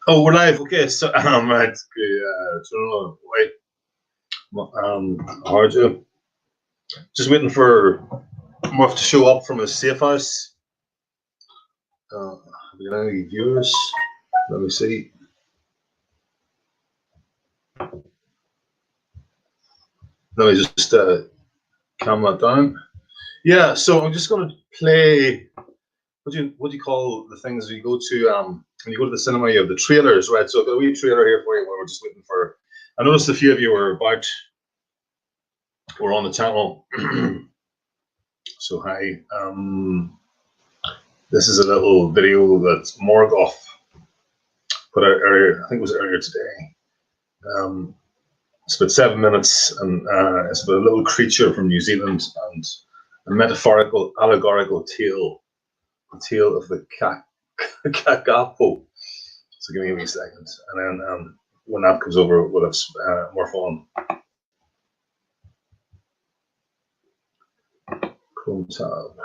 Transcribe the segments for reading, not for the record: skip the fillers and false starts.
Oh, we're live. Okay, so right. So wait, how are you? Just waiting for Murph to show up from his safe house. Have we got any viewers? Let me see. Let me just calm that down. Yeah, so I'm just going to play. What do you call the things you go to when you go to the cinema? You have the trailers, right? So I've got a wee trailer here for you. Where we're just waiting for. I noticed a few of you were about. We're on the channel. So hi. This is a little video that Morgoth put out earlier. I think it was earlier today. It's about 7 minutes, and it's about a little creature from New Zealand and a metaphorical, allegorical tale, the tale of the kakapo. So give me a second, and then when that comes over, we'll have more fun. Chrome tab.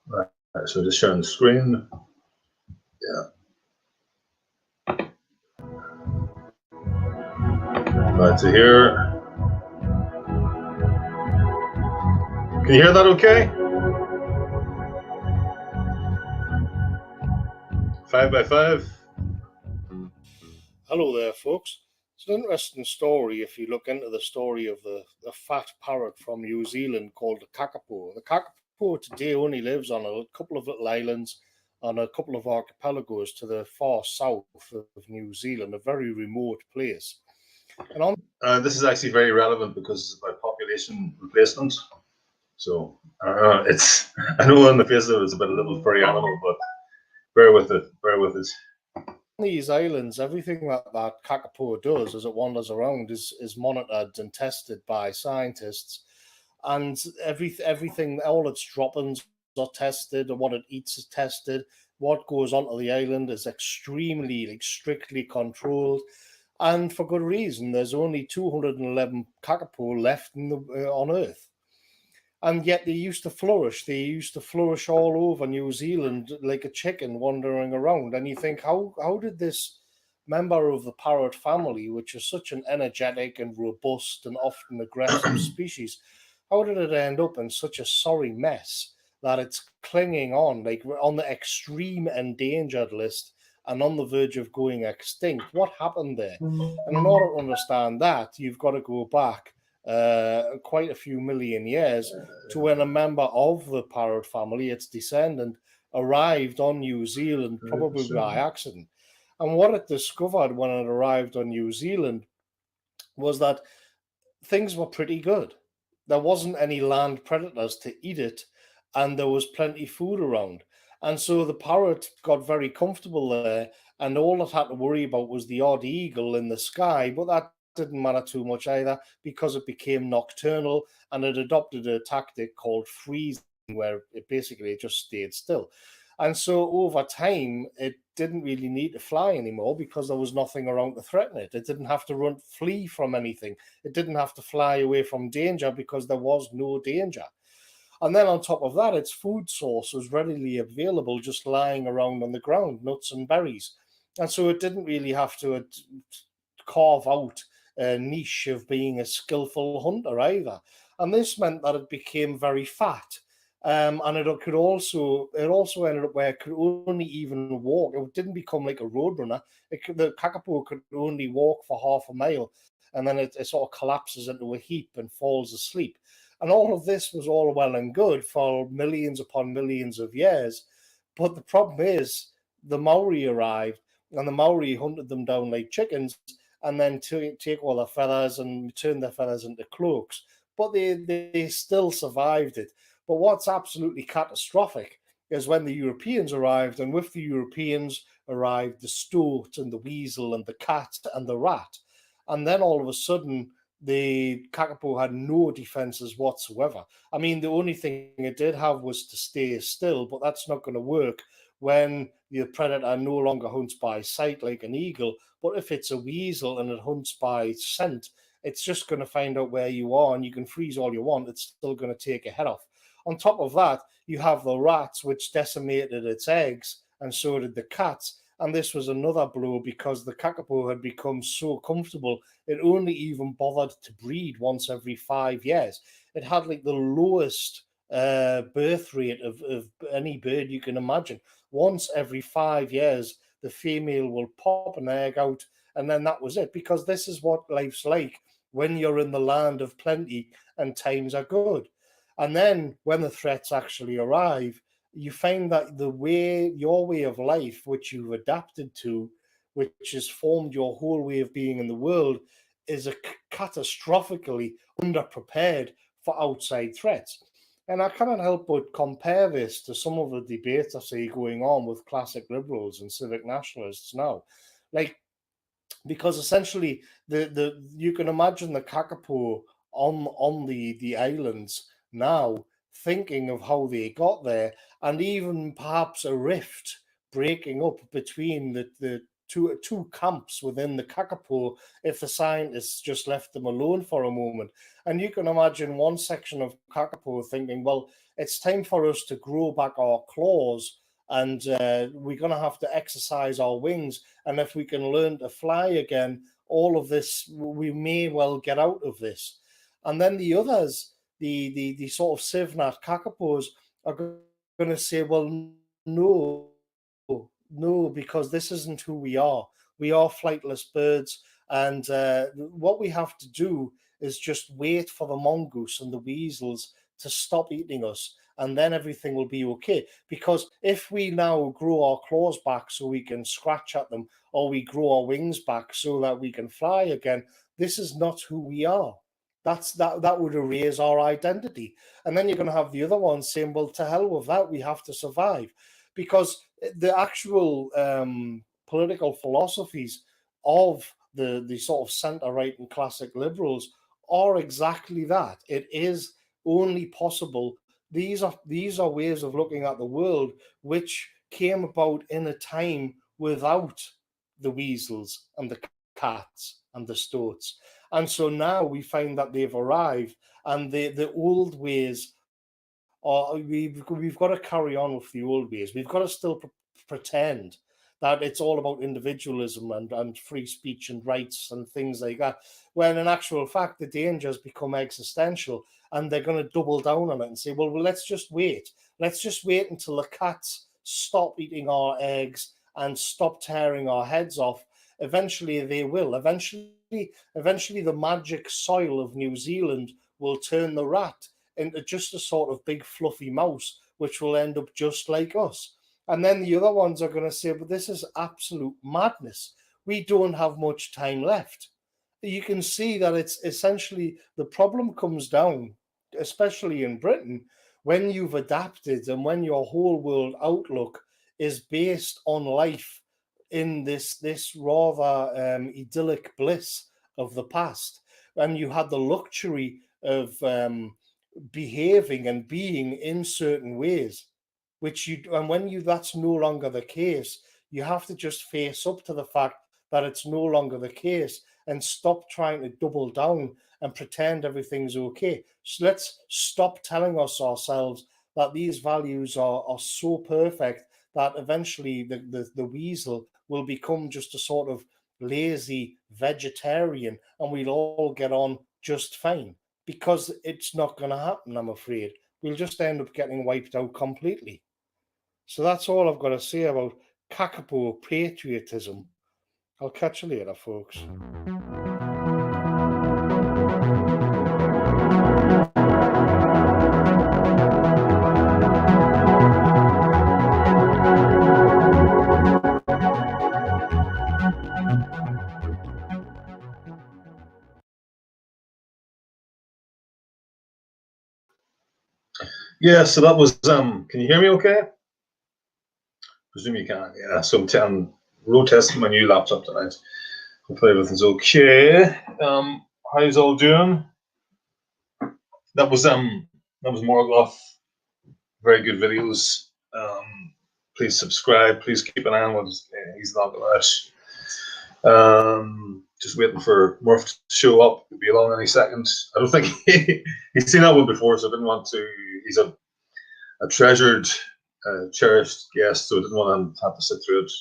Right, so just sharing the screen. Yeah. Right, so here. Can you hear that okay? 5x5. Hello there, folks. It's an interesting story if you look into the story of the fat parrot from New Zealand called the kakapo. The kakapo today only lives on a couple of little islands on a couple of archipelagos to the far south of New Zealand, a very remote place. And this is actually very relevant because it's about population replacement. So it's, I know on the face of it, it's about a little furry animal, but bear with it. On these islands, everything that kakapo does as it wanders around is monitored and tested by scientists, and everything, all its droppings are tested, and what it eats is tested. What goes onto the island is extremely, strictly controlled, and for good reason. There's only 211 kakapo left on Earth. And yet they used to flourish. They used to flourish all over New Zealand like a chicken wandering around. And you think, how did this member of the parrot family, which is such an energetic and robust and often aggressive species, how did it end up in such a sorry mess that it's clinging on, like on the extreme endangered list and on the verge of going extinct? What happened there? And in order to understand that, you've got to go back quite a few million years to when a member of the parrot family, its descendant, arrived on New Zealand, probably by accident. And what it discovered when it arrived on New Zealand was that things were pretty good. There wasn't any land predators to eat it, and there was plenty food around. And so the parrot got very comfortable there, and all it had to worry about was the odd eagle in the sky, but that didn't matter too much either because it became nocturnal and it adopted a tactic called freezing, where it basically just stayed still. And so over time, it didn't really need to fly anymore because there was nothing around to threaten it. It didn't have to flee from anything. It didn't have to fly away from danger because there was no danger. And then on top of that, its food source was readily available, just lying around on the ground, nuts and berries. And so it didn't really have to carve out a niche of being a skillful hunter either. And this meant that it became very fat. And it also ended up where it could only even walk. It didn't become like a roadrunner. The kakapo could only walk for half a mile, and then it sort of collapses into a heap and falls asleep. And all of this was all well and good for millions upon millions of years. But the problem is the Maori arrived, and the Maori hunted them down like chickens, and then take all their feathers and turn their feathers into cloaks. But they still survived it. But what's absolutely catastrophic is when the Europeans arrived, and with the Europeans arrived the stoat and the weasel and the cat and the rat. And then all of a sudden, the kakapo had no defenses whatsoever. I mean, the only thing it did have was to stay still, but that's not going to work when the predator no longer hunts by sight like an eagle. But if it's a weasel and it hunts by scent, it's just going to find out where you are, and you can freeze all you want. It's still going to take your head off. On top of that, you have the rats, which decimated its eggs, and so did the cats. And this was another blow because the kakapo had become so comfortable, it only even bothered to breed once every 5 years. It had like the lowest birth rate of any bird you can imagine. Once every 5 years, the female will pop an egg out, and then that was it, because this is what life's like when you're in the land of plenty and times are good. And then when the threats actually arrive, you find that your way of life, which you've adapted to, which has formed your whole way of being in the world, is catastrophically underprepared for outside threats. And I cannot help but compare this to some of the debates I see going on with classic liberals and civic nationalists now. Like, because essentially you can imagine the kakapo on the islands now thinking of how they got there, and even perhaps a rift breaking up between the two camps within the kakapo if the scientists just left them alone for a moment. And you can imagine one section of kakapo thinking, well, it's time for us to grow back our claws, and we're going to have to exercise our wings, and if we can learn to fly again, all of this, we may well get out of this. And then the others, the sort of Civnat kakapos, are going to say, well, no, because this isn't who we are. We are flightless birds, and what we have to do is just wait for the mongoose and the weasels to stop eating us, and then everything will be okay. Because if we now grow our claws back so we can scratch at them, or we grow our wings back so that we can fly again, this is not who we are. That would erase our identity. And then you're going to have the other ones saying, well, to hell with that, we have to survive. Because the actual political philosophies of the sort of centre-right and classic liberals are exactly that. It is only possible. These are ways of looking at the world which came about in a time without the weasels and the cats and the stoats. And so now we find that they've arrived, and the old ways are, we've got to carry on with the old ways. We've got to still pretend that it's all about individualism and free speech and rights and things like that, when in actual fact the dangers become existential, and they're going to double down on it and say, well, let's just wait. Let's just wait until the cats stop eating our eggs and stop tearing our heads off. Eventually they will. Eventually the magic soil of New Zealand will turn the rat into just a sort of big fluffy mouse, which will end up just like us. And then the other ones are going to say, but this is absolute madness. We don't have much time left. You can see that it's essentially, the problem comes down, especially in Britain, when you've adapted and when your whole world outlook is based on life in this rather idyllic bliss of the past, and you had the luxury of behaving and being in certain ways, and when that's no longer the case, you have to just face up to the fact that it's no longer the case and stop trying to double down and pretend everything's okay. So let's stop telling ourselves that these values are so perfect that eventually the weasel will become just a sort of lazy vegetarian and we'll all get on just fine, because it's not going to happen, I'm afraid. We'll just end up getting wiped out completely. So that's all I've got to say about kakapo patriotism. I'll catch you later, folks. Yeah, so that was, can you hear me okay? Presume you can, yeah. So I'm road testing my new laptop tonight. Hopefully everything's okay. How's all doing? That was Morgoth. Very good videos. Please subscribe. Please keep an eye on what he's knocking out. Just waiting for Murph to show up. He'll be along any second. I don't think he's seen that one before, so I didn't want to. He's a a treasured, cherished guest, so I didn't want him to have to sit through it.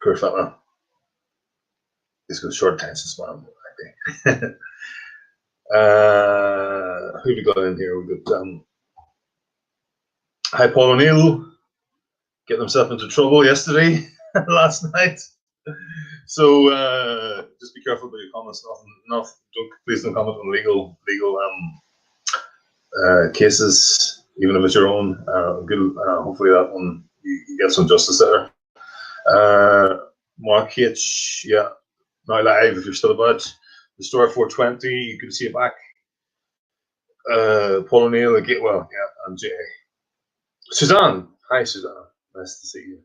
Poor fella. He's got a short attention span, actually. Who we got in here? We got hi, Paul O'Neill, getting himself into trouble yesterday, last night. So just be careful about your comments. Please don't comment on legal cases, even if it's your own. Hopefully that one you get some justice there. Mark H, yeah, now live if you're still about. The store 420, you can see it back. Paul O'Neill, well, yeah, and Jay. Suzanne, hi Suzanne, nice to see you.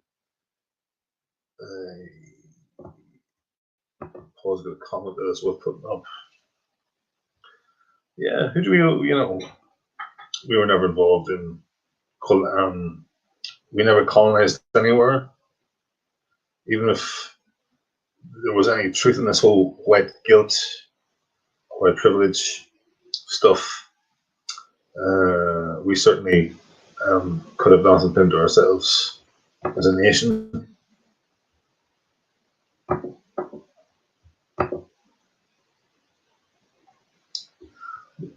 Paul's got a comment that is worth putting up. Yeah, who do we were never involved in, we never colonized anywhere. Even if there was any truth in this whole white guilt, white privilege stuff, we certainly could have done something to ourselves as a nation.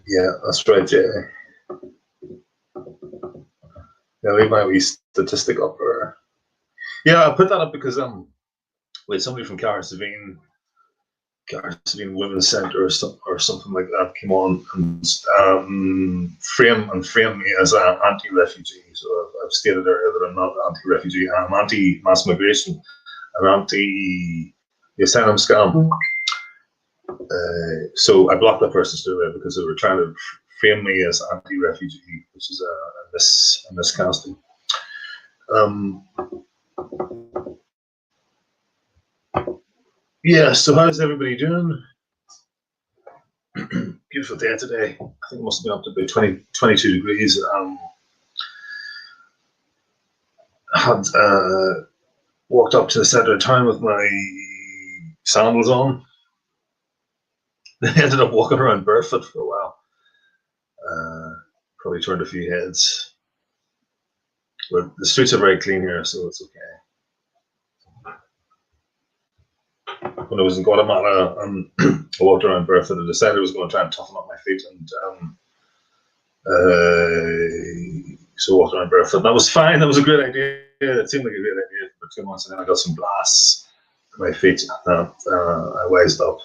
Yeah, that's right, Jay. Yeah, leave my wee statistic up there. Yeah, I put that up because we had somebody from Gearóid Women's Centre or something like that came on and frame me as an anti-refugee. So I've stated earlier that I'm not anti-refugee. I'm anti-mass migration. I'm anti the asylum scam. So I blocked that person straight away because they were trying to frame me as anti-refugee, which is a miscasting. Yeah, so how's everybody doing? Beautiful day today. I think it must have been up to about 22 degrees. Had walked up to the centre of town with my sandals on. I ended up walking around barefoot for a while. Probably turned a few heads. But the streets are very clean here, so it's okay. When I was in Guatemala, I walked around barefoot and decided I was going to try and toughen up my feet, and so I walked around barefoot. And that was fine. That was a great idea. It seemed like a great idea for 2 months, and then I got some blasts to my feet. I wised up,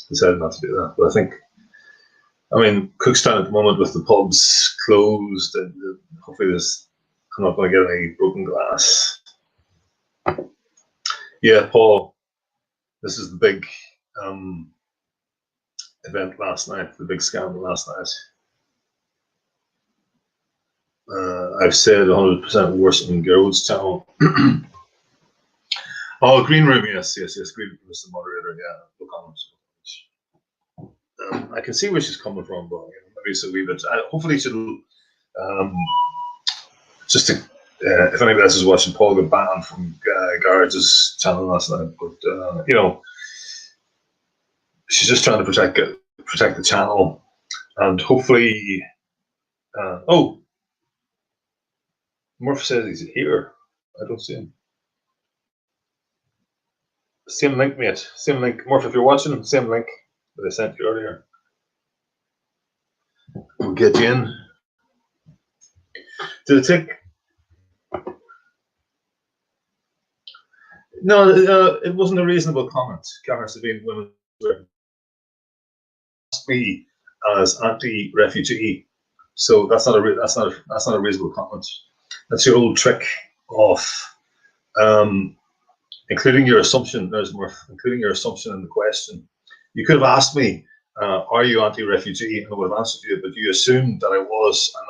decided not to do that. But I mean, Cookstown at the moment with the pubs closed, and hopefully I'm not going to get any broken glass. Yeah, Paul, this is the big event last night, the big scandal last night. I've said 100% worse than Gearóid's channel. Oh, Green Room, yes. Green Room is the moderator, yeah. Look on. I can see where she's coming from, but maybe it's a wee bit. Hopefully she'll just to, if anybody else is watching, Paul got banned from Gearóid's channel last night, but she's just trying to protect the channel, and hopefully. Oh, Murph says he's here. I don't see him. Same link, mate. Same link. Murph, if you're watching, same link that I sent you earlier. We'll get you in. Did it take? No, it wasn't a reasonable comment. Gearóid women must be as anti-refugee, so that's not a reasonable comment. That's your old trick of including your assumption. There's more, including your assumption in the question. You could have asked me, "Are you anti-refugee?" and I would have answered you, but you assumed that I was, and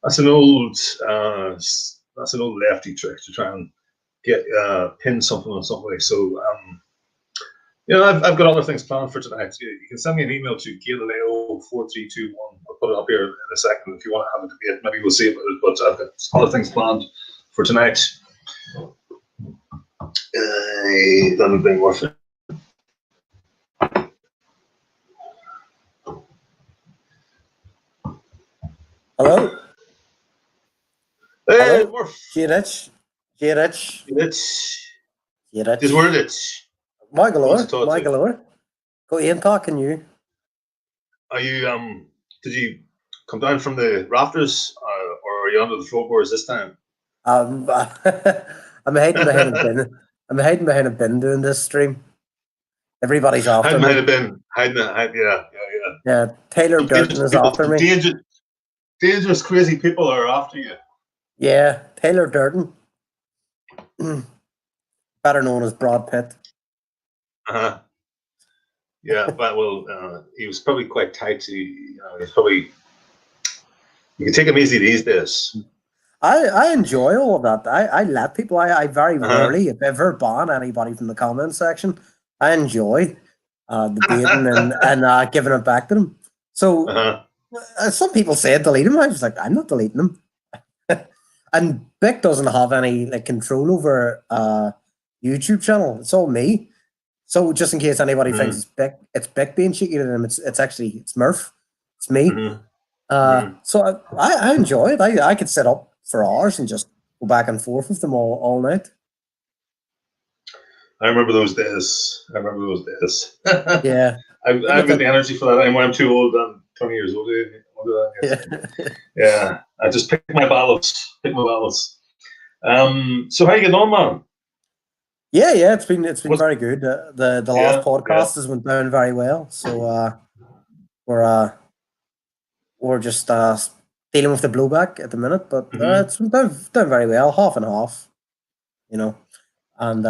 that's an old lefty trick to try and get pin something on somebody. So I've got other things planned for tonight. You can send me an email to Galileo4321. I'll put it up here in a second if you want to have a debate. Maybe we'll see about it, but I've got other things planned for tonight. Let me bring Murph in. Hello? Hey, Hello? Murph. Gearóid. This word it. My What's it galore. taught My you? galore. Go Ian talking you. Are you did you come down from the rafters, or are you under the floorboards this time? I'm hiding behind a bin. I'm hiding behind a bin doing this stream. Everybody's after Hiding behind me. a bin. Yeah. Yeah, Taylor Some Durden dangerous is people, after me. dangerous, crazy people are after you. Yeah, Taylor Durden. Better known as Brad Pitt. Uh-huh. Yeah, but he was probably quite tight. He's probably, you can take him easy these days. I enjoy all of that. I let people. I very Uh-huh. rarely, if ever, ban anybody from the comment section. I enjoy debating and giving it back to them. So some people say delete him. I was like, I'm not deleting him. And Bick doesn't have any control over YouTube channel. It's all me. So just in case anybody thinks it's Bick being cheeky to them, it's actually Murph. It's me. So I enjoy it. I could sit up for hours and just go back and forth with them all night. I remember those days. Yeah. I've got the energy for that. And when I'm too old, I'm 20 years old. Yeah. I just pick my battles. So how you getting on, man? Yeah. It's been very good. The last podcast has went down very well. So we're just dealing with the blowback at the minute, but it's done very well, half and half, And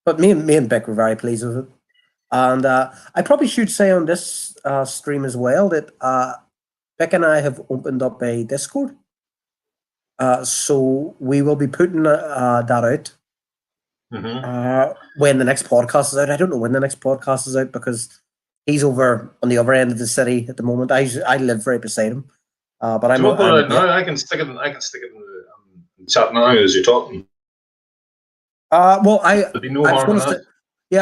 but me and Beck were very pleased with it. And I probably should say on this stream as well that Beck and I have opened up a Discord. So we will be putting that out when the next podcast is out. I don't know when the next podcast is out because he's over on the other end of the city at the moment. I live right beside him. But I'm now. I can stick it in the chat now as you're talking. Well, I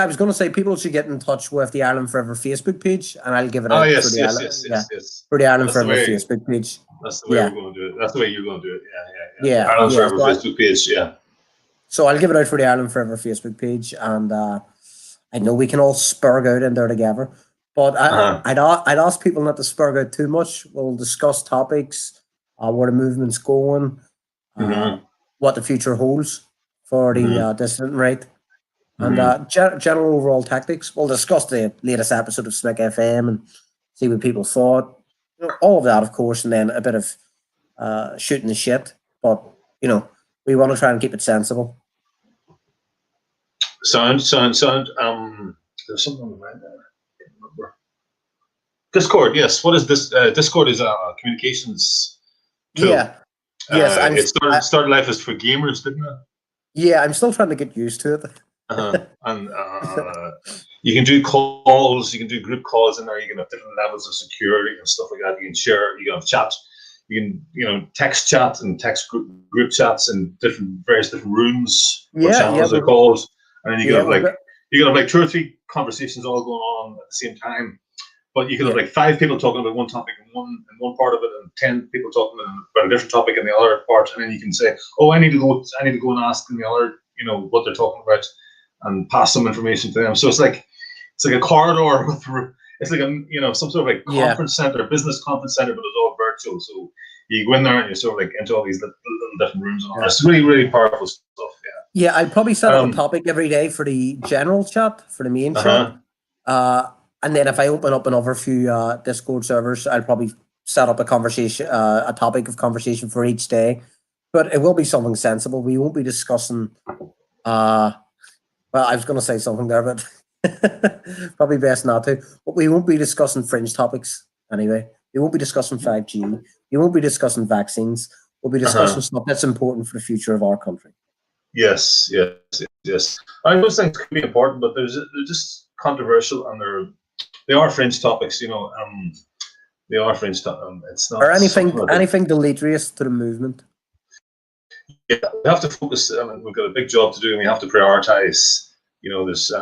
was going to say people should get in touch with the Ireland Forever Facebook page, and I'll give it out for the Ireland Forever Facebook page. That's the way we're going to do it. That's the way you're going to do it. Yeah. Ireland Forever Facebook page. Yeah. So I'll give it out for the Ireland Forever Facebook page, and I know we can all spurg out in there together. But I'd ask people not to spurg out too much. We'll discuss topics, where the movement's going, what the future holds for the dissident right, and general overall tactics. We'll discuss the latest episode of Smick FM and see what people thought. All of that, of course, and then a bit of shooting the shit. But we want to try and keep it sensible. Sound. There's something on the mind there. I can't remember. Discord, yes. What is this? Discord is a communications tool. Yeah. Yes. It started life as for gamers, didn't it? Yeah, I'm still trying to get used to it. And you can do calls, you can do group calls in there. You can have different levels of security and stuff like that. You can share. You can have chats. You can text chats and text group chats in various different rooms or channels they're called. And then you can have 2 or 3 conversations all going on at the same time. But you can have 5 people talking about one topic in one part of it, and 10 people talking about a different topic in the other part. And then you can say, "Oh, I need to go and ask them the other, what they're talking about, and pass some information to them." So it's like a corridor it's like some sort of conference center, business conference center, but it's all virtual. So you go in there and you're sort of into all these little different rooms and all. It's really, really powerful stuff. Yeah. Yeah, I'd probably set up a topic every day for the general chat, for the main chat. And then if I open up another few Discord servers, I'll probably set up a topic of conversation for each day. But it will be something sensible. We won't be discussing. Well, I was going to say something there, but probably best not to. But we won't be discussing fringe topics anyway. We won't be discussing 5G. We won't be discussing vaccines. We'll be discussing stuff that's important for the future of our country. Yes. I know those things could be important, but they're just controversial, and they are fringe topics. They are fringe topics. It's not. Or anything deleterious to the movement. Yeah, we have to focus. We've got a big job to do, and we have to prioritize. There's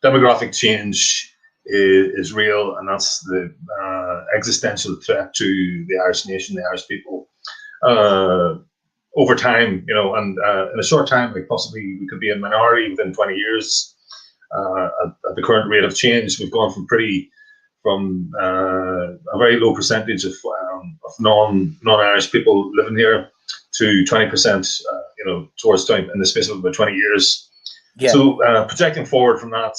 demographic change. is real, and that's the existential threat to the Irish nation, the Irish people. Over time, and in a short time, like possibly we could be a minority within 20 years. At the current rate of change, we've gone from a very low percentage of non-Irish people living here to 20%, towards time in the space of about 20 years. Yeah. So projecting forward from that,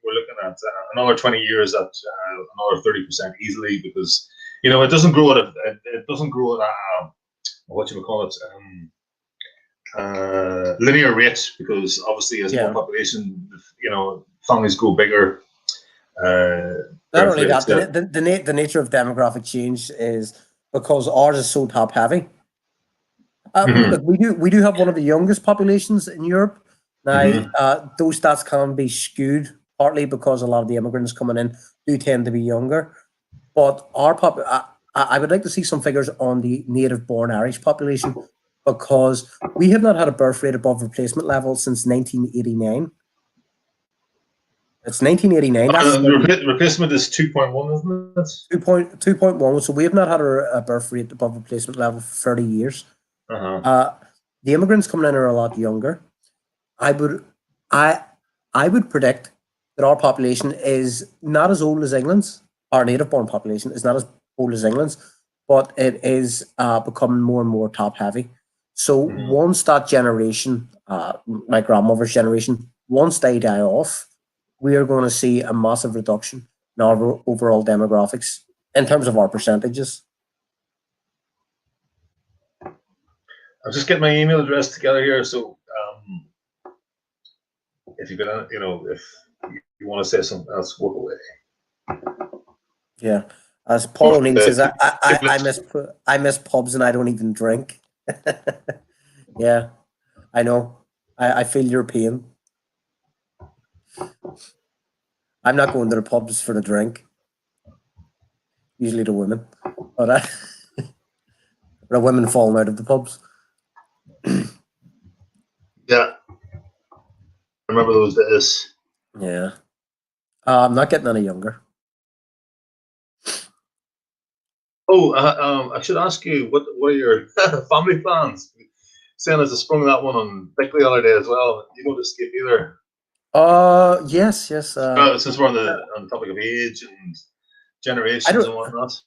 we're looking at another 20 years at another 30% easily, because it doesn't grow at what you would call it, linear rate, because obviously as more population, families grow bigger. Not only that, the nature of demographic change is because ours is so top heavy. Look, we do have one of the youngest populations in Europe. Now, those stats can be skewed partly because a lot of the immigrants coming in do tend to be younger. But I would like to see some figures on the native-born Irish population, because we have not had a birth rate above replacement level since 1989. It's 1989. Replacement is 2.1, isn't it? 2.1. So we have not had a birth rate above replacement level for 30 years. The immigrants coming in are a lot younger. I would predict that our population is not as old as England's. Our native-born population is not as old as England's, but it is becoming more and more top-heavy. So once that generation, my grandmother's generation, once they die off, we are going to see a massive reduction in our overall demographics in terms of our percentages. I'll just get my email address together here. So if you could, if you want to say something else, walk away. Yeah. As Paul O'Neill says, I miss pubs and I don't even drink. Yeah, I know. I feel your pain. I'm not going to the pubs for the drink. Usually the women. But the women falling out of the pubs. Yeah. I remember those days. Yeah. I'm not getting any younger. Oh, I should ask you, what are your family plans? Saying as I sprung that one on Dick the other day as well. You don't escape either. Yes. Since we're on the topic of age and generations and whatnot.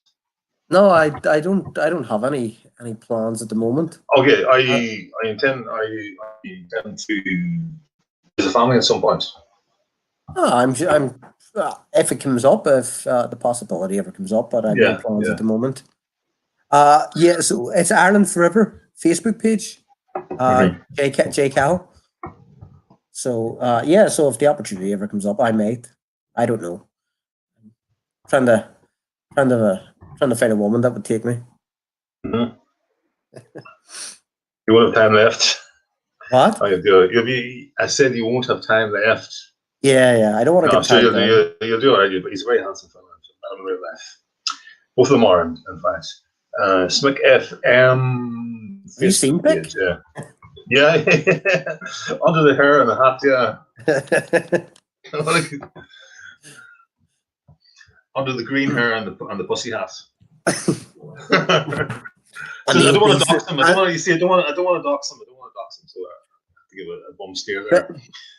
No, I don't have any plans at the moment. Okay, I intend to raise a family at some point. I'm if it comes up, if the possibility ever comes up, but I have no plans at the moment. So it's Ireland Forever Facebook page. J Cal. So so if the opportunity ever comes up, I might. I don't know. Trying to find a woman that would take me. You won't have time left. What? You'll be. I said you won't have time left. Yeah. I don't want to get time. You'll do alright, but he's a very handsome fellow. Not in real life. Both of them are, in fact. Smick FM. Have you seen Mick? Yeah. Under the hair and the hat, Under the green hair and the pussy hat. So I don't want to dox him. I don't want to dox him. So I have to give a bum steer there.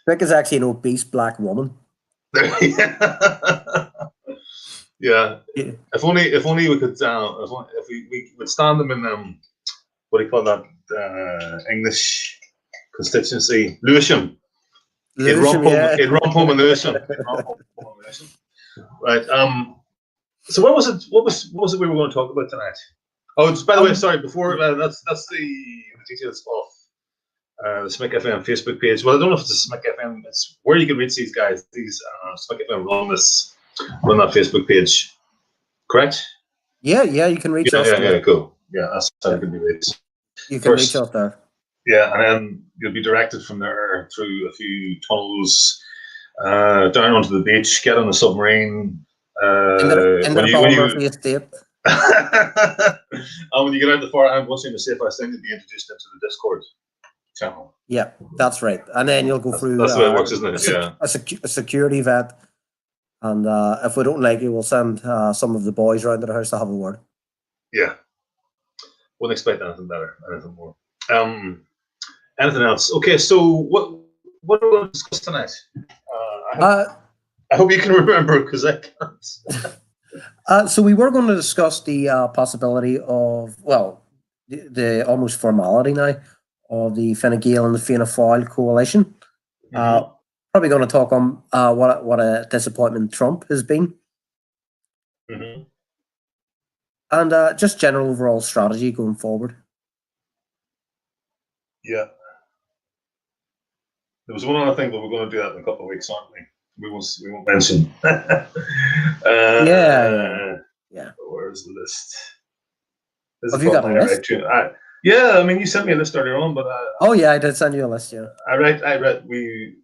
Mick is actually an obese black woman. Yeah. If only we could. If we would stand them in what do you call that? English constituency, Lewisham. He'd romp home in Lewisham. Right. So what was it we were going to talk about tonight? Oh, by the way, sorry. Before that's the details of the Smick FM Facebook page. Well, I don't know if it's a Smick FM. It's where you can reach these guys. These Smick FM run that Facebook page. Correct? Yeah. You can reach us. Yeah, cool. Yeah, that's how you can be reached. You can reach out there. Yeah, and then you'll be directed from there through a few tunnels down onto the beach, get on the submarine. In the Murphy estate. And when you get out the far end, once you're in the safe house, then you'll be introduced into the Discord channel. Yeah, that's right. And then you'll go through. That's the way it works, isn't it? A security vet. And if we don't like you, we'll send some of the boys round to the house to have a word. Yeah. Wouldn't expect anything better, anything more. Anything else? Okay, so what are we going to discuss tonight? I hope you can remember, because I can't. So we were going to discuss the possibility of, well, the almost formality now of the Fine Gael and the Fianna Fáil coalition. Probably going to talk on what a disappointment Trump has been. And just general overall strategy going forward. Yeah. There was one other thing, but we're going to do that in a couple of weeks, aren't we? We won't mention. Yeah. Where's the list? Have you got a list? Yeah, I mean, you sent me a list earlier on, but oh yeah, I did send you a list. Yeah. I read. We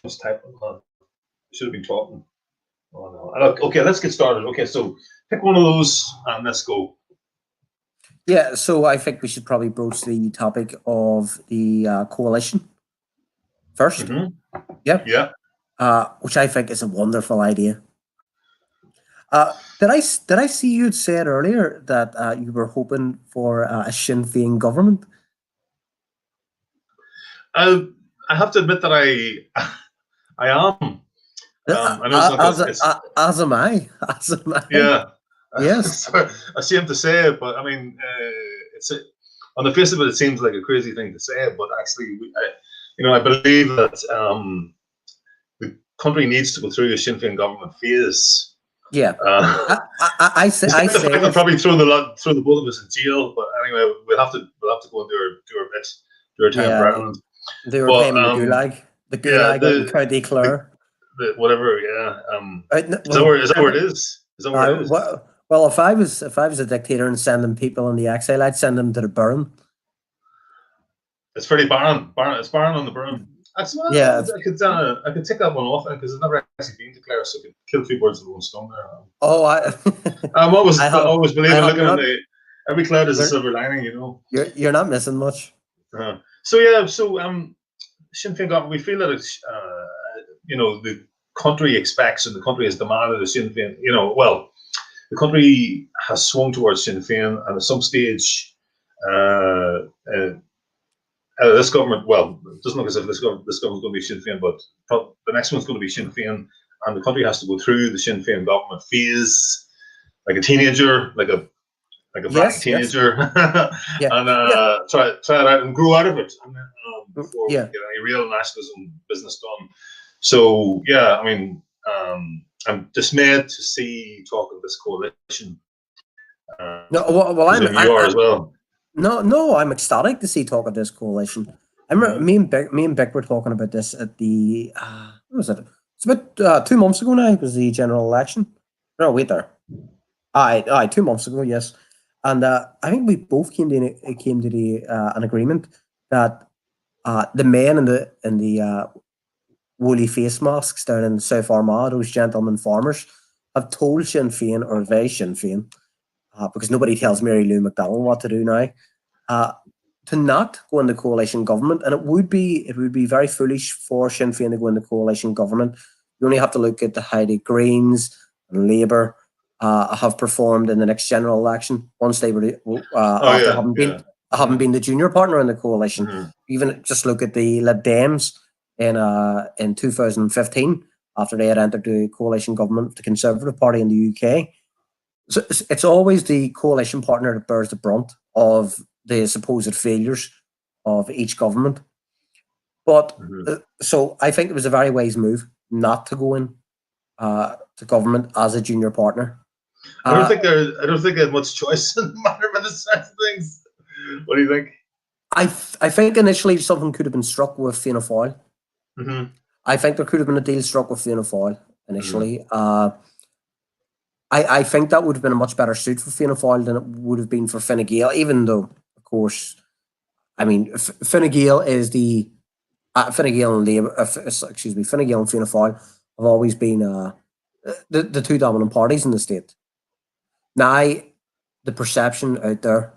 just typed on. Should have been talking. Oh no. Okay, let's get started. Okay, so pick one of those and let's go. Yeah, so I think we should probably broach the topic of the coalition first. Yeah. Which I think is a wonderful idea. Did I see you'd said earlier that you were hoping for a Sinn Féin government? I have to admit that I am. I know as am I. Yeah. Yes. Ashamed to say it, but I mean, on the face of it, it seems like a crazy thing to say, but actually, I believe that the country needs to go through a Sinn Féin government phase. Yeah, I say they'll probably throw the both of us in jail, but anyway, we'll have to go and do our bit, do our time for Ireland. They were paying the gulag in County Clare. Whatever, yeah. Is that where it is? Is that where it is? Well, if I was a dictator and sending people in the exile, I'd send them to the burn. It's pretty barren. It's barren on the burn. Actually, yeah, I could take that one off because I've never actually been to Clare, so I could kill two birds with one stone there. Oh, I'm always believing looking at every cloud is a silver lining, you know. You're not missing much. So Sinn Féin government, we feel that it's the country expects and the country has demanded a Sinn Féin. The country has swung towards Sinn Féin, and at some stage, this government, well, it doesn't look as if this government's going to be Sinn Féin, but the next one's going to be Sinn Féin, and the country has to go through the Sinn Féin government phase, like a teenager, like a black teenager, and try it out and grow out of it, and before we get any real nationalism business done. So yeah, I mean, I'm dismayed to see talk of this coalition. You are as well. No, I'm ecstatic to see talk of this coalition. I remember me and Bick were talking about this at the what was it? It's about 2 months ago now. It was the general election. No, wait there. Aye, 2 months ago, yes. And I think we both came to an agreement that the men in the woolly face masks down in South Armagh, those gentlemen farmers, have told Sinn Féin, or they Sinn Féin, because nobody tells Mary Lou McDonald what to do now, to not go into coalition government. And it would be very foolish for Sinn Féin to go into coalition government. You only have to look at how the Greens and Labour have performed in the next general election once they were having been the junior partner in the coalition. Even just look at the Lib Dems in 2015 after they had entered the coalition government with the Conservative Party in the UK. So it's always the coalition partner that bears the brunt of the supposed failures of each government. But so I think it was a very wise move not to go in to government as a junior partner. I don't think they had much choice in the matter of the sense of things. What do you think? I think initially something could have been struck with Fianna Fáil. I think there could have been a deal struck with Fianna Fáil initially. I think that would have been a much better suit for Fianna Fáil than it would have been for Fine Gael, even though, of course, I mean, Fine Gael is the Fine Gael and Labour. Fine Gael and Fianna Fáil have always been the two dominant parties in the state. Now, the perception out there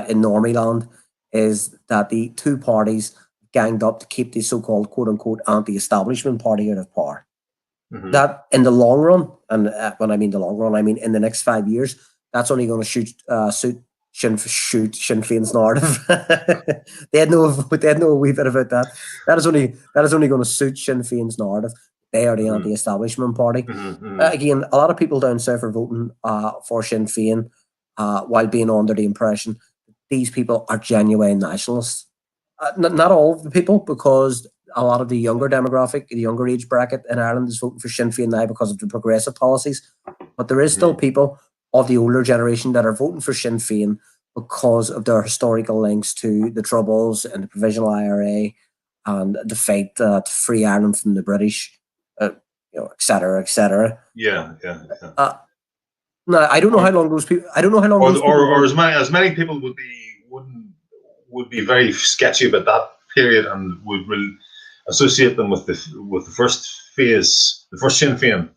in Normie land is that the two parties ganged up to keep the so-called quote-unquote anti-establishment party out of power. that in the long run, and when I mean the long run, I mean in the next 5 years, that's only going to suit Sinn Féin's narrative. they had no wee bit about that. That is only going to suit Sinn Féin's narrative. They are the anti-establishment party. Again, a lot of people down south are voting for Sinn Féin while being under the impression that these people are genuine nationalists. Not all of the people, because a lot of the younger demographic, the younger age bracket in Ireland is voting for Sinn Féin now because of the progressive policies. But there is still people of the older generation that are voting for Sinn Féin because of their historical links to the Troubles and the Provisional IRA and the fight to free Ireland from the British, et cetera, et cetera. Yeah. No, I don't know how long those people. I don't know how long. Or as many people would be very sketchy about that period and would associate them with the first phase, the first Sinn Féin,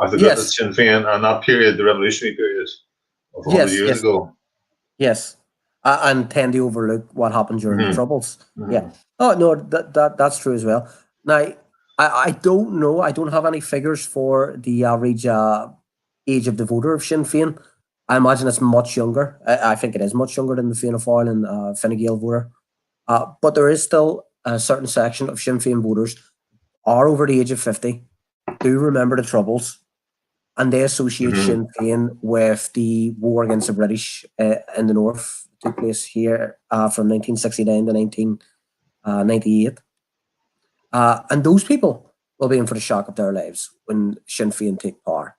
after the Sinn Féin, and that period, the revolutionary period of 100 years ago. Yes, and tend to overlook what happened during the Troubles. Yeah. Oh no, that's true as well. Now, I don't know. I don't have any figures for the average age of the voter of Sinn Féin. I imagine it's much younger. I think it is much younger than the Fianna Fáil and Fine Gael voter. But there is still a certain section of Sinn Féin voters are over the age of 50, do remember the Troubles, and they associate Sinn Féin with the war against the British in the North. It took place here from 1969 to 1998. And those people will be in for the shock of their lives when Sinn Féin take power.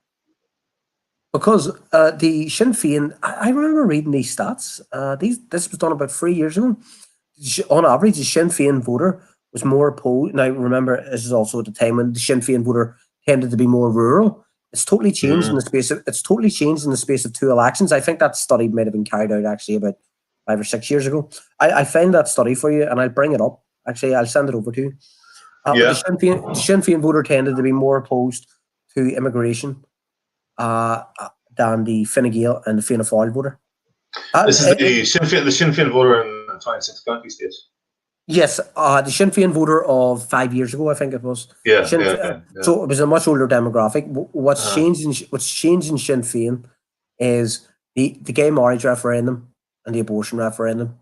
Because the Sinn Féin, I remember reading these stats. This was done about 3 years ago. On average, the Sinn Féin voter was more opposed. Now, remember, this is also at the time when the Sinn Féin voter tended to be more rural. It's totally changed in the space of. It's totally changed in the space of 2 elections. I think that study might have been carried out actually about 5 or 6 years ago. I found that study for you, and I'll bring it up. Actually, I'll send it over to you. The Sinn Féin voter tended to be more opposed to immigration than the Fine Gael and the Fianna Fáil voter. This is the Sinn Féin voter in 26 county states. Yes, the Sinn Féin voter of 5 years ago, I think it was. Yeah. So it was a much older demographic. What's changed in Sinn Féin is the gay marriage referendum and the abortion referendum.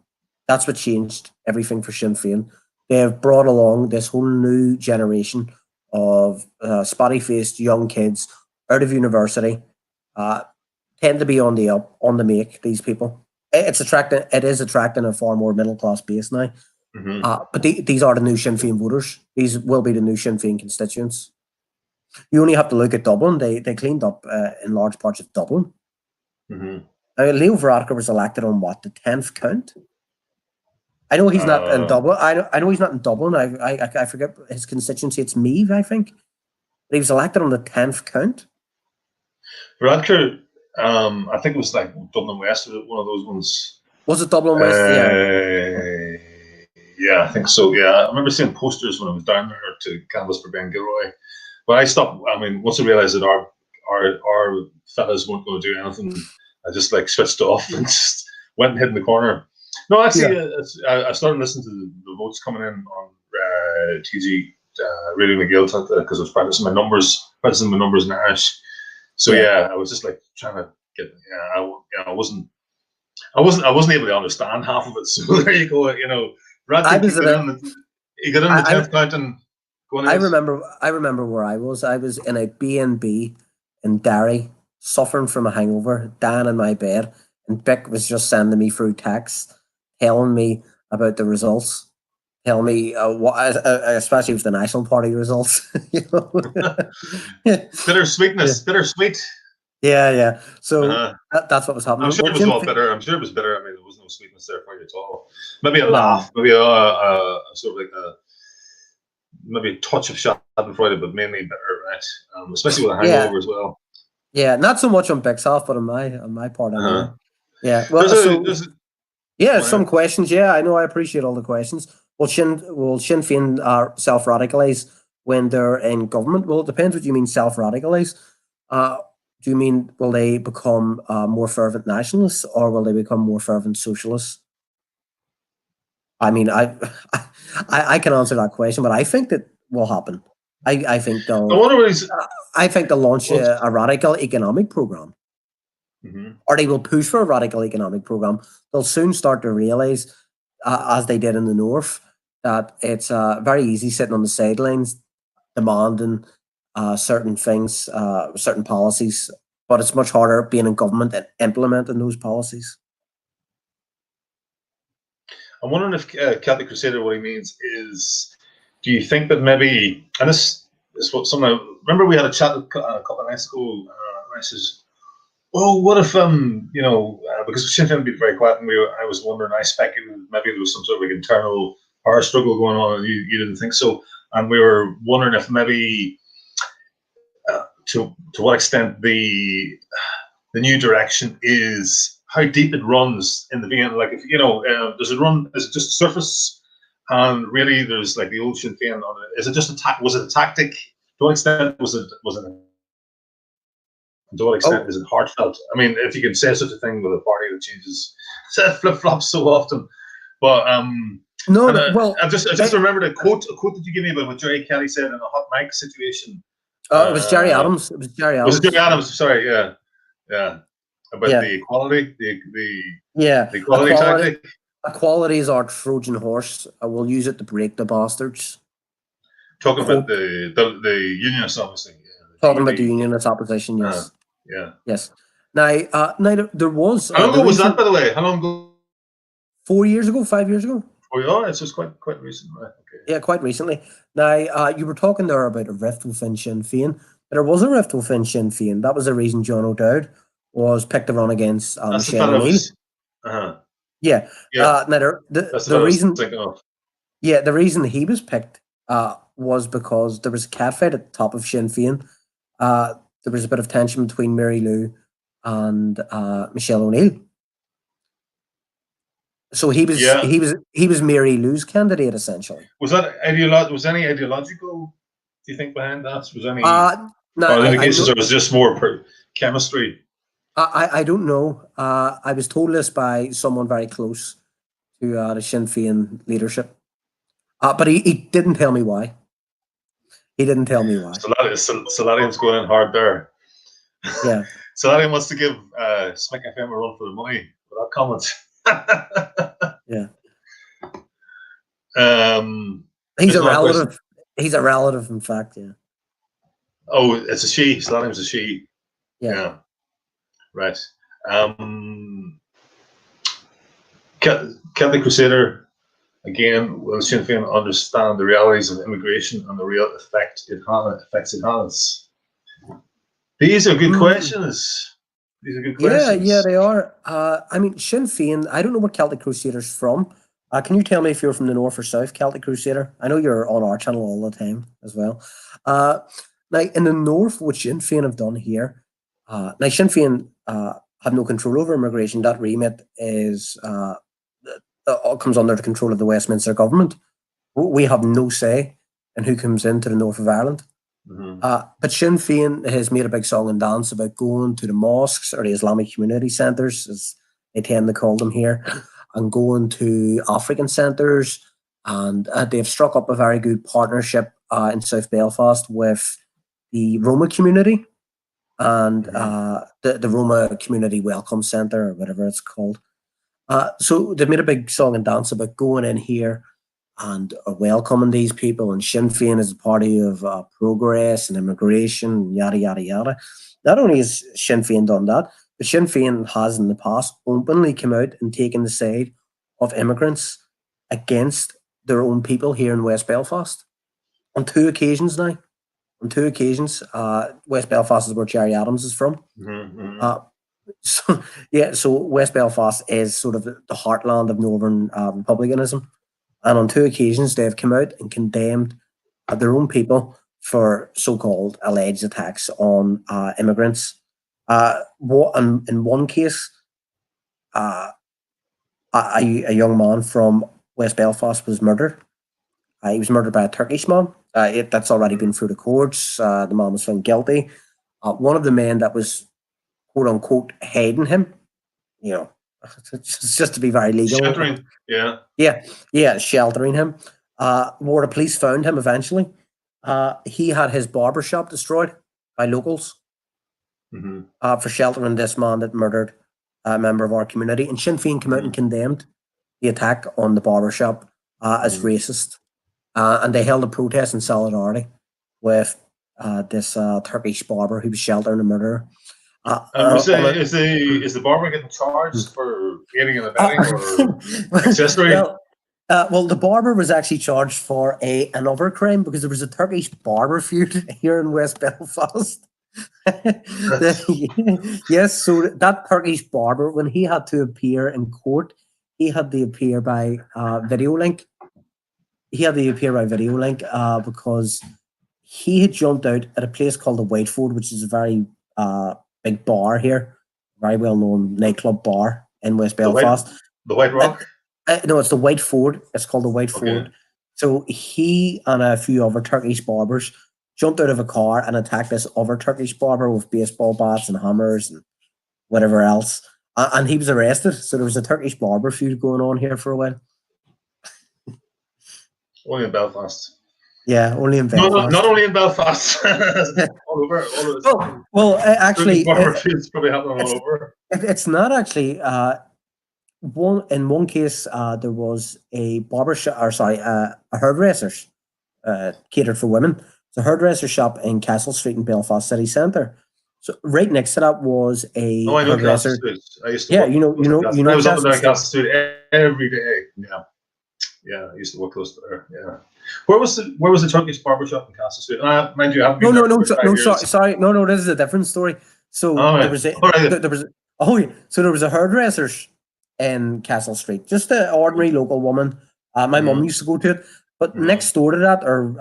That's what changed everything for Sinn Féin. They have brought along this whole new generation of spotty-faced young kids out of university, tend to be on the up, on the make, these people. It is attracting a far more middle-class base now. But these are the new Sinn Féin voters. These will be the new Sinn Féin constituents. You only have to look at Dublin. They cleaned up in large parts of Dublin. Leo Varadkar was elected on what, the 10th count? I know he's not in Dublin. I know he's not in Dublin. I forget his constituency. It's Meath, I think. But he was elected on the 10th count. Varadkar, I think it was like Dublin West, or one of those ones. Was it Dublin West? Yeah, I think so. Yeah, I remember seeing posters when I was down there to canvass for Ben Gearóid. But I stopped. I mean, once I realised that our fellas weren't going to do anything, I just like switched off and just went and hid in the corner. No, actually, I started listening to the votes coming in on TG Radio McGill because I was practicing my numbers in Irish. So I was just like trying to get. I wasn't able to understand half of it. So there you go. You know, he got in the 10th count and going. I remember where I was. I was in a B&B in Derry, suffering from a hangover, down in my bed, and Bick was just sending me through texts, telling me about the results. Tell me what, especially with the National Party results. You know? Bittersweet. Yeah. So that's what was happening. I'm sure it was all bitter. I mean, there was no sweetness there for you at all. Maybe a laugh, maybe a sort of like maybe a touch of Schadenfreude, but mainly bitter, right? Especially with a hangover as well. Yeah, not so much on Bick's half, but on my part. Anyway. Yeah. Well, some questions. Yeah, I know. I appreciate all the questions. Will Sinn Féin self-radicalise when they're in government? Well, it depends what you mean self-radicalise. Do you mean will they become more fervent nationalists or will they become more fervent socialists? I mean, I can answer that question, but I think that will happen. I think I wonder what he's. I think they'll launch a radical economic program, or they will push for a radical economic program. They'll soon start to realize, as they did in the North, that it's very easy sitting on the sidelines demanding certain things, certain policies, but it's much harder being in government and implementing those policies. I'm wondering if Celtic Crusader, what he means is, do you think that maybe, and this is what someone, remember we had a chat a couple of nights ago, and I says, oh, what if, because Sinn Féin had been very quiet, and I was wondering, I speculated maybe there was some sort of like internal power struggle going on, and you didn't think so, and we were wondering if maybe, to what extent the new direction is how deep it runs in the vein. Like, if does it run? Is it just surface? And really, there's like the old Sinn Féin on it. Is it just was it a tactic? To what extent was it? To what extent is it heartfelt? I mean, if you can say such a thing with a party that changes, flip flops so often, but well, I just remembered a quote that you gave me about what Jerry Kelly said in a hot mic situation. It was Jerry Adams. It was Jerry Adams. Was it Jerry Adams? Sorry, yeah. About the equality, the equality tactic. Equality is our Trojan horse. We'll use it to break the bastards. Talking about the unionists, obviously. Talking about the unionist opposition, yes. Yes. Now, there was. How long ago was that, by the way? How long ago? 4 years ago, 5 years ago. Oh, yeah, it's just quite recent, right? Okay. Yeah, quite recently. Now, you were talking there about a rift within Sinn Féin. There was a rift within Sinn Féin. That was the reason John O'Dowd was picked to run against Michelle O'Neill. Yeah. Now, the reason. The reason he was picked was because there was a catfight at the top of Sinn Féin. There was a bit of tension between Mary Lou and Michelle O'Neill. So he was Mary Lou's candidate, essentially. Was that was any ideological, do you think, behind that? Was any or was just more chemistry? I don't know. I was told this by someone very close to the Sinn Féin leadership. But he didn't tell me why. He didn't tell me why. Solarium's going in hard there. Yeah. Solarium wants to give Smick FM a run for the money without comments. Yeah. He's a relative. He's a relative, in fact. Yeah. Oh, it's a she. Solarium's a she. Yeah. Right. Celtic Crusader, again, will Sinn Féin understand the realities of immigration and the real effects it has? These are good questions. These are good questions. Yeah, they are. I mean, Sinn Féin, I don't know where Celtic Crusader's from. Can you tell me if you're from the north or south, Celtic Crusader? I know you're on our channel all the time as well. Like in the north, what Sinn Féin have done here, now Sinn Féin have no control over immigration. That remit is comes under the control of the Westminster government. We have no say in who comes into the north of Ireland. But Sinn Féin has made a big song and dance about going to the mosques or the Islamic community centres, as they tend to call them here, and going to African centres. And they've struck up a very good partnership in South Belfast with the Roma community and the Roma Community Welcome Centre, or whatever it's called. So they've made a big song and dance about going in here and welcoming these people. And Sinn Féin is a party of progress and immigration, yada, yada, yada. Not only has Sinn Féin done that, but Sinn Féin has in the past openly come out and taken the side of immigrants against their own people here in West Belfast. On 2 occasions now. On 2 occasions. West Belfast is where Jerry Adams is from. So West Belfast is sort of the heartland of Northern republicanism. And on 2 occasions, they've come out and condemned their own people for so-called alleged attacks on immigrants. In one case, a young man from West Belfast was murdered. He was murdered by a Turkish man. That's already been through the courts. The man was found guilty. One of the men that was, quote unquote, hiding him, just to be very legal. Sheltering, yeah, sheltering him. Where the police found him eventually, he had his barber shop destroyed by locals for sheltering this man that murdered a member of our community. And Sinn Féin came out and condemned the attack on the barber shop as racist. And they held a protest in solidarity with this Turkish barber who was sheltering a murderer. Is the barber getting charged for aiding and abetting or accessory? Well, the barber was actually charged for another crime because there was a Turkish barber feud here in West Belfast. Yes, so that Turkish barber, when he had to appear in court, he had to appear by video link. Because he had jumped out at a place called the Whiteford, which is a very big bar here, very well-known nightclub bar in West Belfast. The White Rock? No, it's the Whiteford. It's called the Whiteford. Okay. So he and a few other Turkish barbers jumped out of a car and attacked this other Turkish barber with baseball bats and hammers and whatever else. And he was arrested. So there was a Turkish barber feud going on here for a while. Only in Belfast. Yeah, only in Belfast. No, not only in Belfast. All over. Well, actually, barber feuds probably happening all over. It's not actually. In one case, there was a barber shop, a hairdresser's catered for women. It's a hairdresser shop in Castle Street in Belfast city centre. So right next to that was a hairdresser. I used to. You know. I was up and down Castle Street every day. Yeah, I used to work close to there. Yeah. Where was the Turkish barber shop in Castle Street? Mind you, I haven't been there for 5 years. Sorry, no, this is a different story. So there was a hairdresser's in Castle Street, just an ordinary local woman. My mum used to go to it, but next door to that, or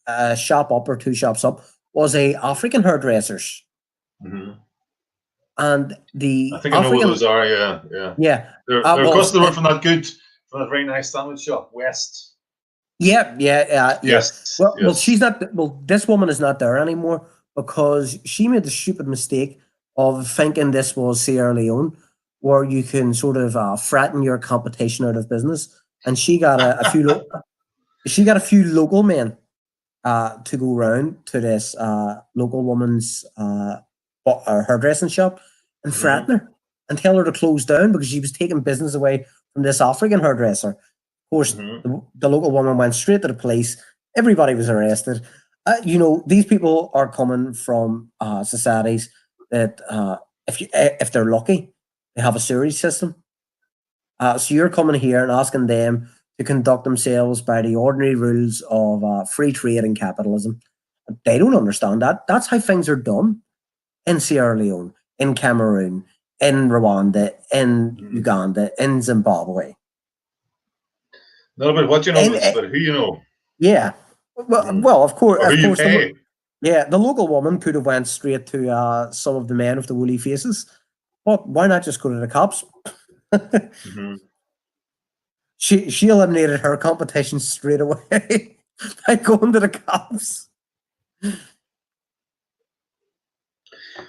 a shop up or two shops up, was a African hairdresser's. And the I think I know what those are. Yeah. They're across the road from that very nice sandwich shop, West. Yes. Well, she's not. Well, this woman is not there anymore because she made the stupid mistake of thinking this was Sierra Leone, where you can sort of threaten your competition out of business. And she got a few local men to go round to this local woman's hairdressing shop and threaten her and tell her to close down because she was taking business away from this African hairdresser. Of course, the local woman went straight to the police. Everybody was arrested. These people are coming from societies that, if they're lucky, they have a sewerage system. So you're coming here and asking them to conduct themselves by the ordinary rules of free trade and capitalism. They don't understand that. That's how things are done in Sierra Leone, in Cameroon, in Rwanda, in Uganda, in Zimbabwe. Not about what you know, but who you know. Yeah. Well, of course. Or who you pay. The local woman could have went straight to some of the men with the woolly faces. But why not just go to the cops? She eliminated her competition straight away by going to the cops.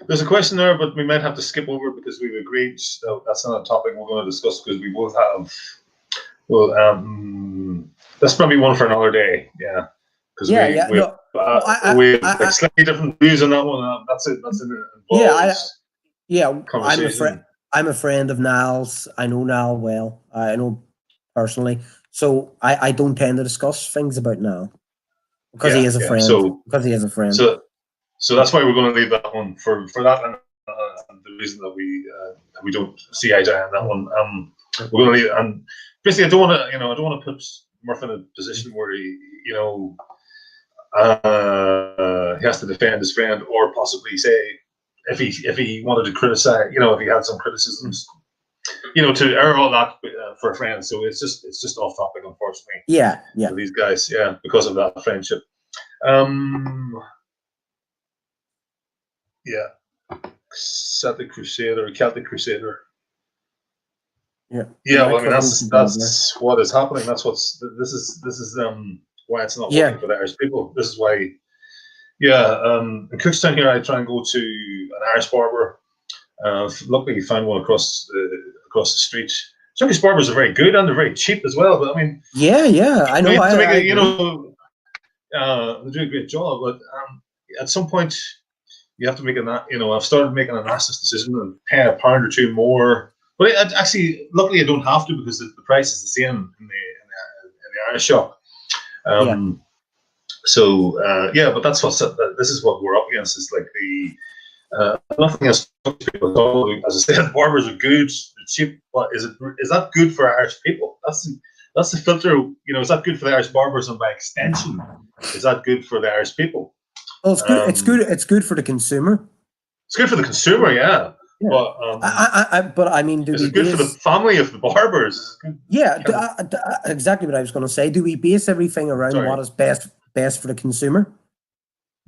There's a question there, but we might have to skip over because we've agreed that's not a topic we're going to discuss because we both have. Well, that's probably one for another day. Yeah, because we have slightly different views on that one. That's it. I'm a friend of Niall's. I know Niall well. I know personally, so I don't tend to discuss things about Niall because he is a friend. So that's why we're going to leave that one for that, and the reason that we don't see eye to eye on that one. We're going to leave, and basically, I don't want to put Murph in a position where he has to defend his friend, or possibly say if he wanted to criticize, if he had some criticisms, to air all that for a friend. So it's just off topic, unfortunately. Yeah. For these guys, because of that friendship. Celtic Crusader. Yeah. Well, I mean that's what is happening. This is why it's not working for the Irish people. This is why. In Cookstown here, I try and go to an Irish barber. Luckily, found one across the street. Turkish barbers are very good and they're very cheap as well. But I mean, I know. they do a great job, but at some point you have to make I've started making an access decision and pay a pound or two more. But actually, luckily, I don't have to because the price is the same in the Irish shop. So but that's this is what we're up against. It's like nothing else. As I said, barbers are good, they're cheap. But is that good for Irish people? That's the filter. Is that good for the Irish barbers, and by extension, is that good for the Irish people? Well, it's good. It's good for the consumer. It's good for the consumer, yeah. But I mean, is it good for the family of the barbers? Yeah, exactly what I was going to say. Do we base everything around what is best for the consumer?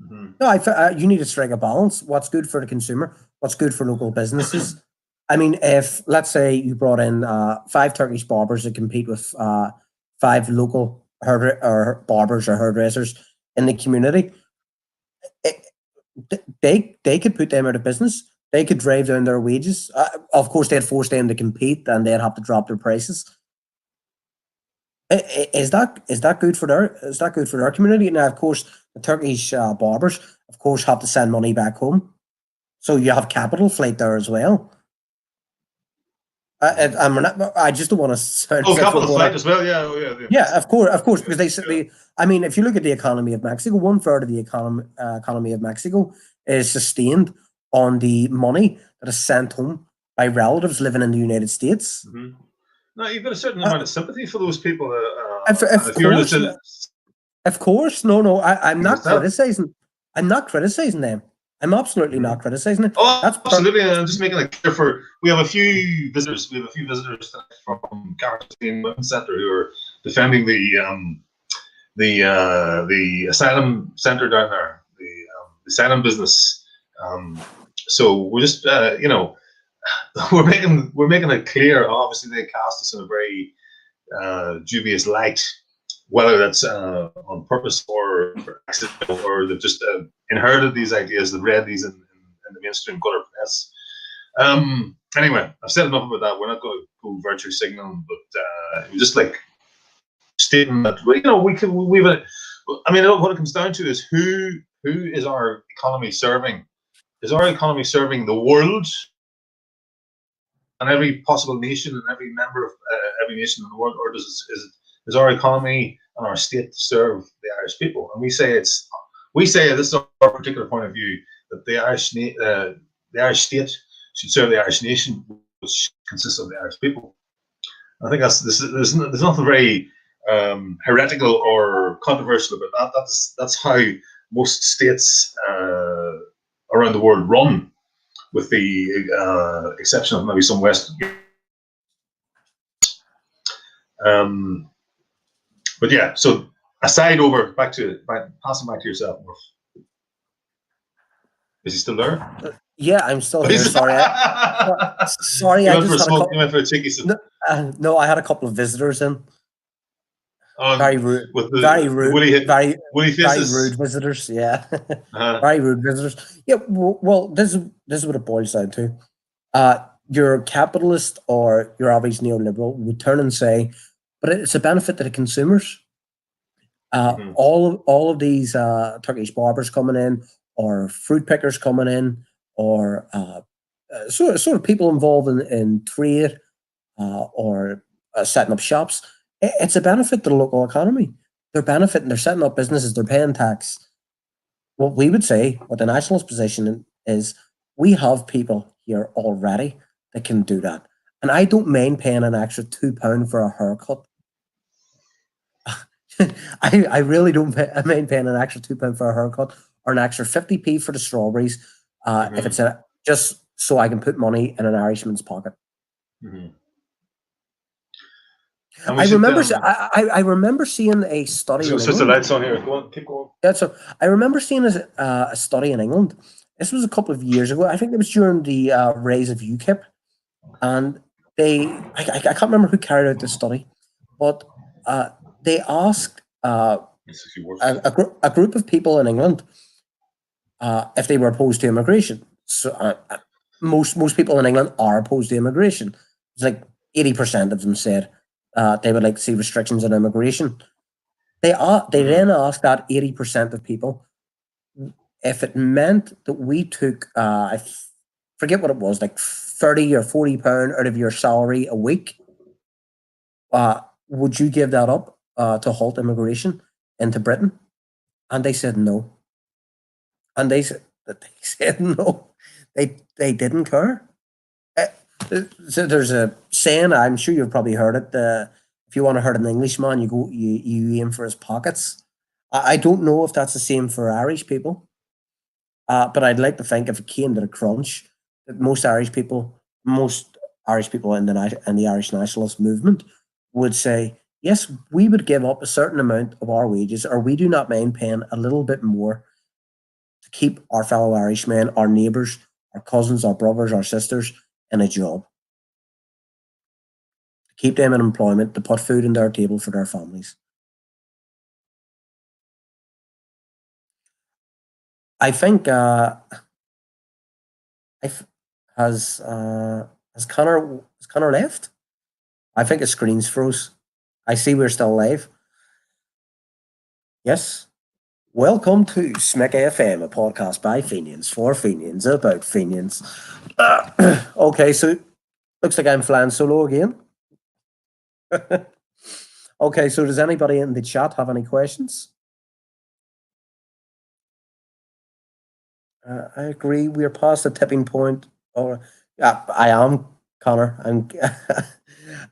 Mm-hmm. No, you need to strike a balance. What's good for the consumer? What's good for local businesses? I mean, if let's say you brought in 5 Turkish barbers to compete with 5 local barbers or hairdressers in the community, they could put them out of business. They could drive down their wages. Of course, they'd force them to compete, and they'd have to drop their prices. Is that good for their community? Now, of course, the Turkish barbers, of course, have to send money back home, so you have capital flight there as well. I just don't want to sound. Capital flight as well. Yeah, of course, because they. I mean, if you look at the economy of Mexico, 1/3 of the economy of Mexico is sustained on the money that is sent home by relatives living in the United States. Mm-hmm. No, you've got a certain amount of sympathy for those people. Of course, no. I'm not criticizing. I'm not criticizing them. I'm absolutely not criticizing it. Oh, absolutely. I'm just making it clear we have a few visitors. We have a few visitors from Gearóid Murphy Centre who are defending the asylum centre down there, the asylum business. So we're just we're making it clear. Obviously, they cast us in a very dubious light, whether that's on purpose or accident, or they've just inherited these ideas, they've read these in the mainstream gutter press. Anyway, I've said enough about that. We're not going to go virtue signaling, but it was just like stating that what it comes down to is who is our economy serving? Is our economy serving the world and every possible nation and every member of every nation in the world, or does our economy and our state serve the Irish people? And we say this is our particular point of view, that the Irish state should serve the Irish nation, which consists of the Irish people. I think there's nothing very heretical or controversial about that. That's how most states around the world run, with the exception of maybe some Western. But yeah, so passing back to yourself, Murph. Is he still there? Yeah, I'm still here. Sorry, I went for a cheeky sip. No, I had a couple of visitors in. Very rude. Very rude visitors. Yeah, very rude visitors. Yeah. Well, this is what it boils down to. You're a capitalist or your average neoliberal would turn and say, but it's a benefit to the consumers. All of these Turkish barbers coming in, or fruit pickers coming in, or sort of people involved in trade or setting up shops. It's a benefit to the local economy. They're benefiting. They're setting up businesses. They're paying tax. What we would say, what the nationalist position is, we have people here already that can do that. And I don't mind paying an extra £2 for a haircut. I really don't mind paying an extra £2 for a haircut, or an extra 50p for the strawberries, if it's just so I can put money in an Irishman's pocket. Mm-hmm. I remember seeing a study. So the lights on here. Go on, keep going. Yeah, so I remember seeing a study in England. This was a couple of years ago. I think it was during the rise of UKIP, and I can't remember who carried out this study, but they asked a group of people in England if they were opposed to immigration. So most people in England are opposed to immigration. It's like 80% of them said they would like to see restrictions on immigration. They then asked that 80% of people if it meant that we took, I forget what it was, like 30 or 40 pound out of your salary a week, would you give that up to halt immigration into Britain? And they said no. And they said no. They didn't care. So there's a saying, I'm sure you've probably heard it. If you want to hurt an Englishman, you aim for his pockets. I don't know if that's the same for Irish people, but I'd like to think if it came to the crunch, that most Irish people in the Irish nationalist movement would say, yes, we would give up a certain amount of our wages, or we do not mind paying a little bit more to keep our fellow Irishmen, our neighbours, our cousins, our brothers, our sisters in a job. To keep them in employment, to put food on their table for their families. I think has Conor left? I think his screen's froze. I see we're still live. Yes. Welcome to Smick FM, a podcast by Fenians for Fenians about Fenians. Okay, so looks like I'm flying solo again. Okay, so does anybody in the chat have any questions? I agree. We're past the tipping point. I am Conor. I'm.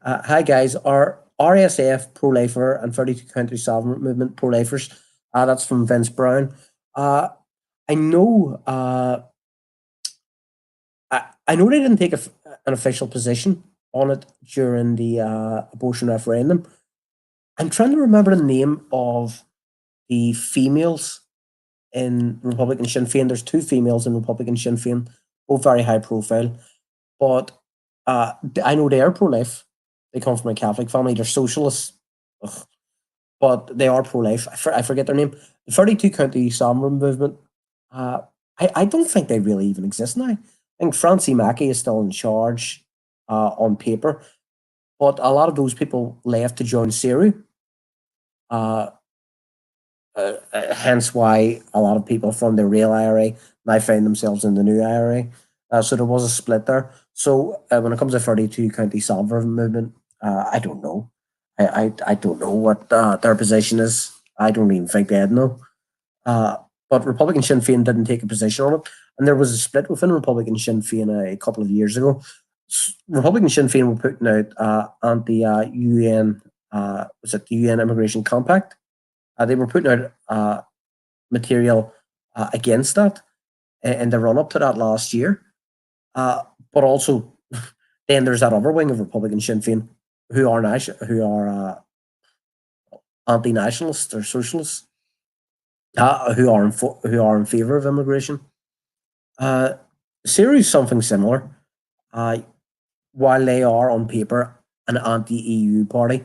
Hi guys. Are RSF pro-lifer and 32 County Sovereign Movement pro-lifers? That's from Vince Brown. I know. I know they didn't take an official position on it during the abortion referendum. I'm trying to remember the name of the females in Republican Sinn Féin. There's two females in Republican Sinn Féin, both very high profile. But I know they are pro-life. They come from a Catholic family. They're socialists. But they are pro-life. I forget their name. The 32 County Sovereign Movement, I don't think they really even exist now. I think Francie Mackey is still in charge on paper. But a lot of those people left to join Seru. Hence why a lot of people from the real IRA now find themselves in the new IRA. So there was a split there. So when it comes to 32 County Sovereign Movement, I don't know. I don't know what their position is. I don't even think they'd know. But Republican Sinn Féin didn't take a position on it. And there was a split within Republican Sinn Féin a couple of years ago. Republican Sinn Féin were putting out anti-UN, was it the UN Immigration Compact? They were putting out material against that in the run-up to that last year. But also, then there's that other wing of Republican Sinn Féin who are anti-nationalists or socialists, who are in favour of immigration. Syria is something similar. While they are on paper an anti-EU party,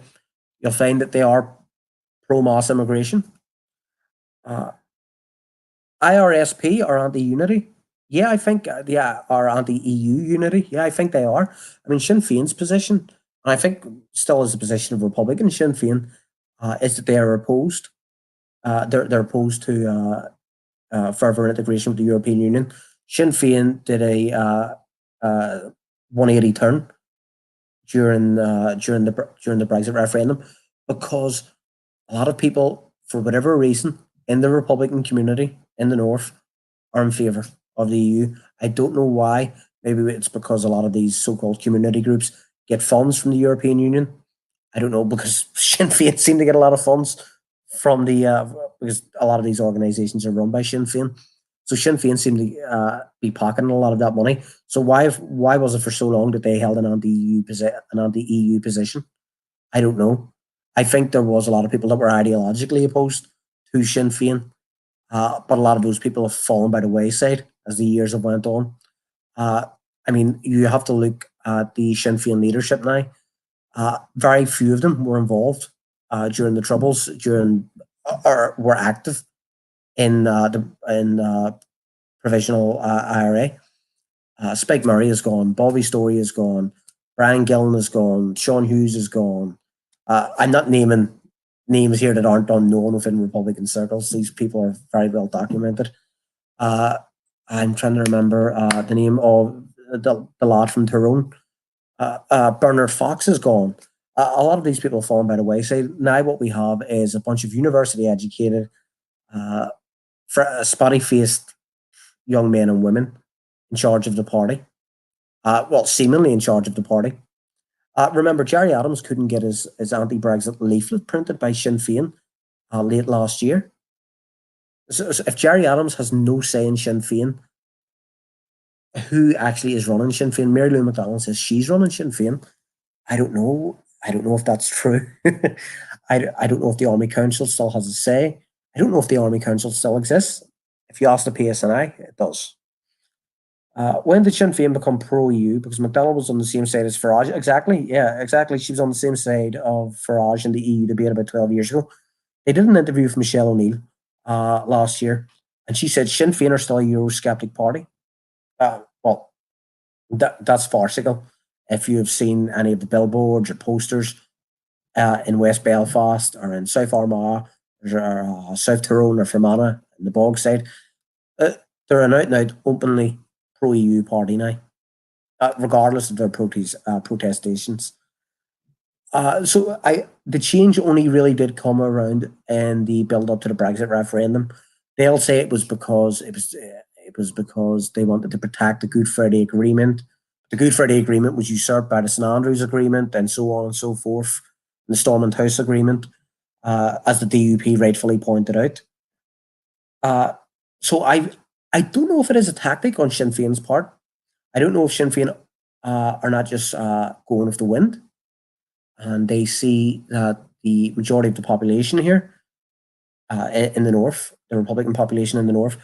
you'll find that they are pro-mass immigration. IRSP are anti-unity. Yeah, I think are anti-EU unity. Yeah, I think they are. I mean, Sinn Féin's position, and I think still is the position of Republican Sinn Féin, is that they are opposed. They're opposed to further integration with the European Union. Sinn Féin did a 180 turn during the Brexit referendum, because a lot of people, for whatever reason, in the Republican community in the North are in favour of the EU. I don't know why. Maybe it's because a lot of these so-called community groups get funds from the European Union. I don't know, because Sinn Féin seem to get a lot of funds from because a lot of these organisations are run by Sinn Féin. So Sinn Féin seem to be pocketing a lot of that money. So why was it for so long that they held an anti-EU position? I don't know. I think there was a lot of people that were ideologically opposed to Sinn Féin, but a lot of those people have fallen by the wayside as the years have went on. I mean, you have to look at the Sinn Féin leadership now. Very few of them were involved during the Troubles, or were active in the provisional IRA. Spike Murray is gone. Bobby Story is gone. Brian Gillen is gone. Sean Hughes is gone. I'm not naming names here that aren't unknown within Republican circles. These people are very well documented. I'm trying to remember the name of the lad from Tyrone. Bernard Fox is gone. A lot of these people have fallen by the wayside. Now what we have is a bunch of university-educated, spotty-faced young men and women in charge of the party. Well, seemingly in charge of the party. Remember, Gerry Adams couldn't get his anti-Brexit leaflet printed by Sinn Féin late last year. So if Gerry Adams has no say in Sinn Féin, who actually is running Sinn Féin? Mary Lou McDonald says she's running Sinn Féin. I don't know. I don't know if that's true. I don't know if the Army Council still has a say. I don't know if the Army Council still exists. If you ask the PSNI, it does. When did Sinn Féin become pro-EU? Because McDonald was on the same side as Farage. Exactly. Yeah, exactly. She was on the same side of Farage in the EU debate about 12 years ago. They did an interview with Michelle O'Neill last year, and she said Sinn Féin are still a Eurosceptic party. Well, that's farcical. If you have seen any of the billboards or posters in West Belfast or in South Armagh or South Tyrone or Fermanagh in the bog side, they're an out-and-out openly pro-EU party now, regardless of their protestations. So the change only really did come around in the build-up to the Brexit referendum. They'll say it was because they wanted to protect the Good Friday Agreement. The Good Friday Agreement was usurped by the St Andrews Agreement and so on and so forth, and the Stormont House Agreement, as the DUP rightfully pointed out. So I don't know if it is a tactic on Sinn Féin's part. I don't know if Sinn Féin are not just going with the wind, and they see that the majority of the population here in the north, the Republican population in the north,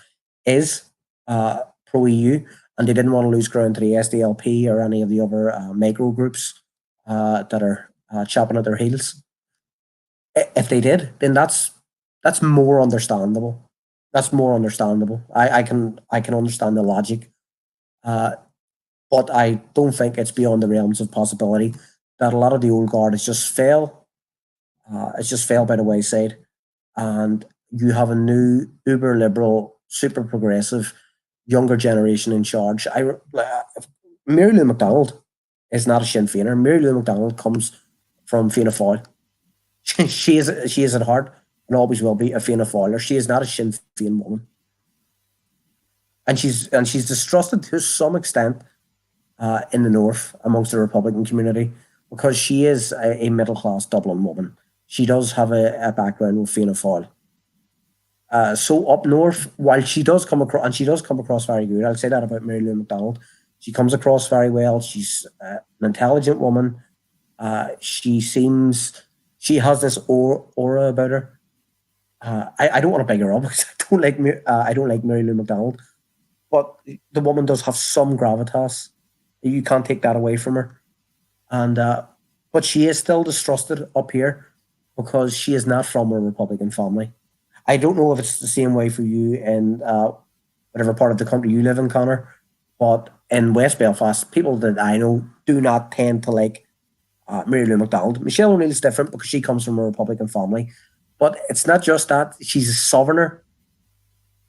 is pro-EU, and they didn't want to lose ground to the SDLP or any of the other micro groups that are chopping at their heels. If they did, then that's more understandable. That's more understandable. I can understand the logic, but I don't think it's beyond the realms of possibility that a lot of the old guard is just fell. It's just fell by the wayside, and you have a new uber liberal, super progressive, younger generation in charge. Mary Lou McDonald is not a Sinn Féiner. Mary Lou McDonald comes from Fianna Fáil. She is at heart and always will be a Fianna Fáiler. She is not a Sinn Féin woman, and she's distrusted to some extent in the north amongst the Republican community because she is a middle class Dublin woman. She does have a background with Fianna Fáil. So up north, while she does come across, and she does come across very good, I'll say that about Mary Lou McDonald. She comes across very well. She's an intelligent woman. She has this aura about her. I don't want to big her up because I don't like Mary Lou McDonald, but the woman does have some gravitas. You can't take that away from her, and but she is still distrusted up here because she is not from a Republican family. I don't know if it's the same way for you in whatever part of the country you live in, Conor, but in West Belfast, people that I know do not tend to like Mary Lou McDonald. Michelle O'Neill is different because she comes from a Republican family, but it's not just that. She's a sovereigner.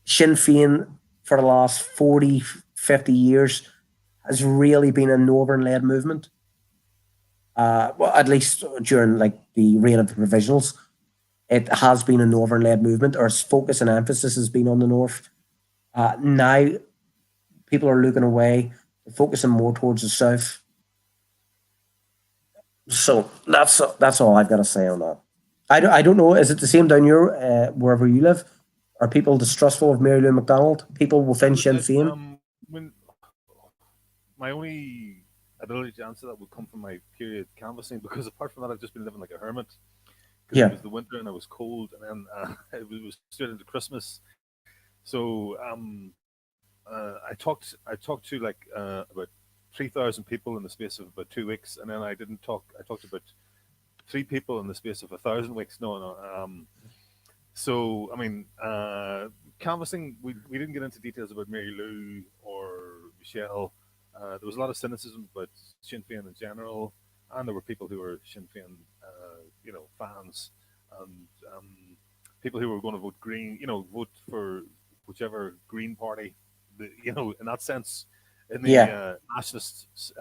Sinn Féin for the last 40, 50 years has really been a northern-led movement. Well, at least during the reign of the provisionals, it has been a northern-led movement, or its focus and emphasis has been on the north. Now, people are looking away, focusing more towards the south. So that's all I've got to say on that. I don't know. Is it the same down here, wherever you live? Are people distrustful of Mary Lou McDonald? People within Sinn Féin? My only ability to answer that would come from my period canvassing, because apart from that, I've just been living like a hermit. Yeah. It was the winter and it was cold, and then it was straight into Christmas. So I talked to about 3,000 people in the space of about 2 weeks, and then I talked about 3 people in the space of 1,000 weeks. So I mean, canvassing, we didn't get into details about Mary Lou or Michelle. There was a lot of cynicism about Sinn Féin in general, and there were people who were Sinn Féin, fans. and people who were going to vote Green, vote for whichever Green party, in that sense, in the nationalists,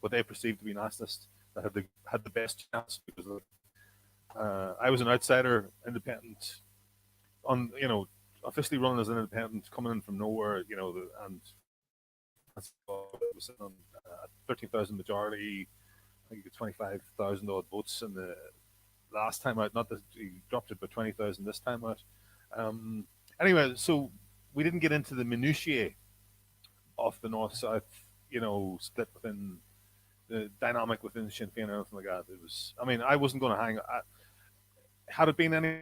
what they perceived to be nationalists, that had the best chance, because I was an outsider, independent, officially running as an independent, coming in from nowhere, and that's was sitting on 13,000 majority. I think he got 25,000 odd votes in the last time out. Not that he dropped it by 20,000 this time out. Anyway, so we didn't get into the minutiae of the North-South, split within the dynamic within Sinn Féin or anything like that. It was, I wasn't going to had it been any,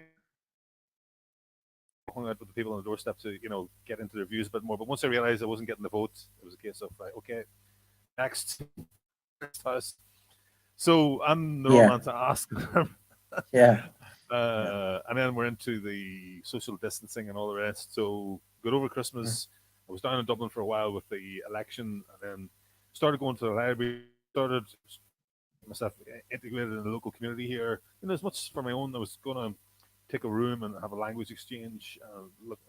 hung out with the people on the doorstep to, get into their views a bit more. But once I realized I wasn't getting the vote, it was a case of, right, okay, next house. So I'm the wrong man to ask. And then we're into the social distancing and all the rest. So got over Christmas. I was down in Dublin for a while with the election, and then started going to the library, started myself integrated in the local community here. As much for my own, I was going to take a room and have a language exchange. I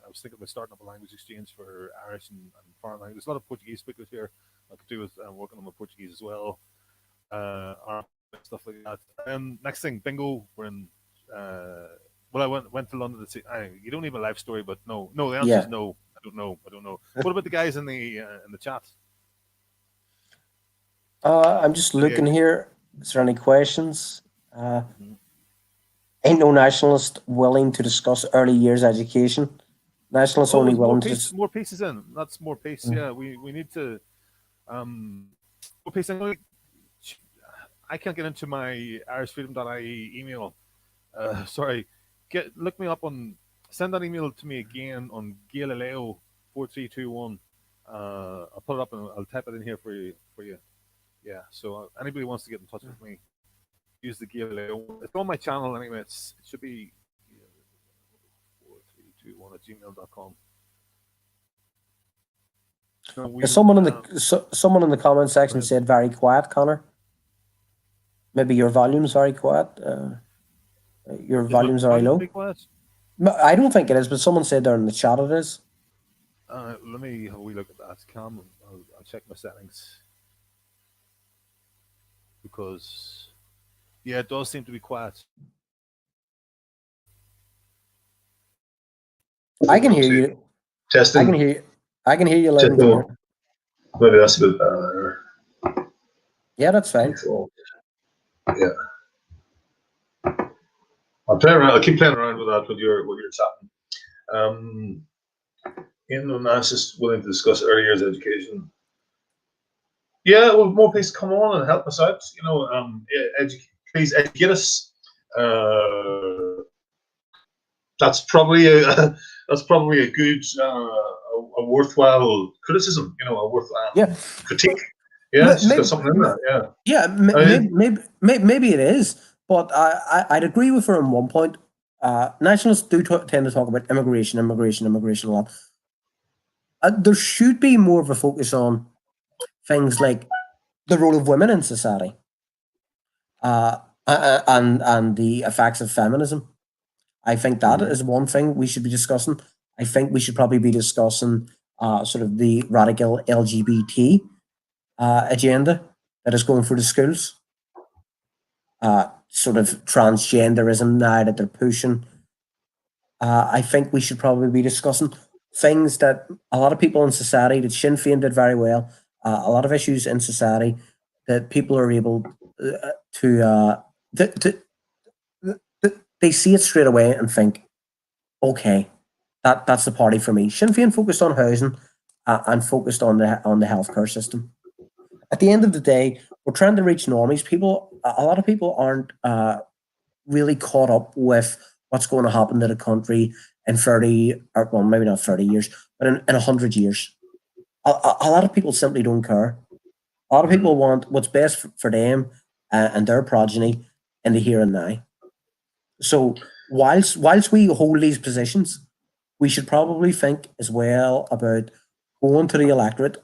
was thinking about starting up a language exchange for Irish and foreign language. There's a lot of Portuguese speakers here. I could do with working on my Portuguese as well, stuff like that. And next thing, bingo. We're in. I went to London to see. You don't need a life story, but no. The answer is no. I don't know. What about the guys in the chat? I'm just looking here. Is there any questions? Ain't no nationalist willing to discuss early years education. Nationalists only willing to more pieces in. That's more piece. Yeah, we need to more piece. I can't get into my irishfreedom.ie email. Sorry. Look me up on. Send that email to me again on Galileo 4321. I'll put it up and I'll type it in here for you. Yeah. So anybody wants to get in touch with me, use the Galileo. It's on my channel anyway. It should be 4321@gmail.com. Someone in the comment section said very quiet, Conor. Maybe your volume's very quiet. Your volume's very low. I don't think it is, but someone said there in the chat it is. Let me have a wee look at that. I'll check my settings. Because, it does seem to be quiet. I can hear you. Testing. I can hear you loud and clear. Maybe that's a bit better. Yeah, that's fine. Yeah. I'll keep playing around with that when you're chatting. In the nationalists willing to discuss early years education. Yeah, well, more please come on and help us out. Please educate us. That's probably a good, a worthwhile criticism. A worthwhile critique. Yeah, it's got something in there. Yeah, maybe it is. But I'd agree with her on one point. Nationalists do tend to talk about immigration a lot. There should be more of a focus on things like the role of women in society, and the effects of feminism. I think that is one thing we should be discussing. I think we should probably be discussing sort of the radical LGBT agenda that is going through the schools. Sort of transgenderism now that they're pushing. I think we should probably be discussing things that a lot of people in society, that Sinn Féin did very well, a lot of issues in society that people are able to they see it straight away and think, okay, that's the party for me. Sinn Féin focused on housing and focused on the healthcare system. At the end of the day, we're trying to reach normies. A lot of people aren't really caught up with what's going to happen to the country in 30, or well, maybe not 30 years, but in 100 years. A lot of people simply don't care. A lot of people want what's best for them and their progeny in the here and now. So whilst we hold these positions, we should probably think as well about going to the electorate,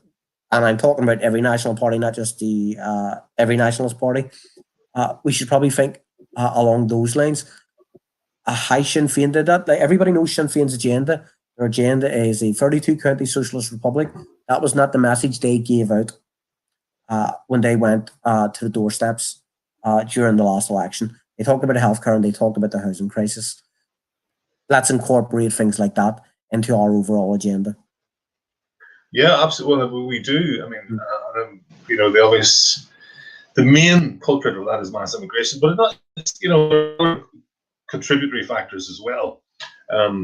and I'm talking about every national party, not just the every nationalist party. We should probably think along those lines. how Sinn Féin did that. Like, everybody knows Sinn Féin's agenda. Their agenda is a 32-county socialist republic. That was not the message they gave out when they went to the doorsteps during the last election. They talked about healthcare and they talked about the housing crisis. Let's incorporate things like that into our overall agenda. Yeah, absolutely. Well, we do. I mean, the main culprit of that is mass immigration, but it's there are contributory factors as well.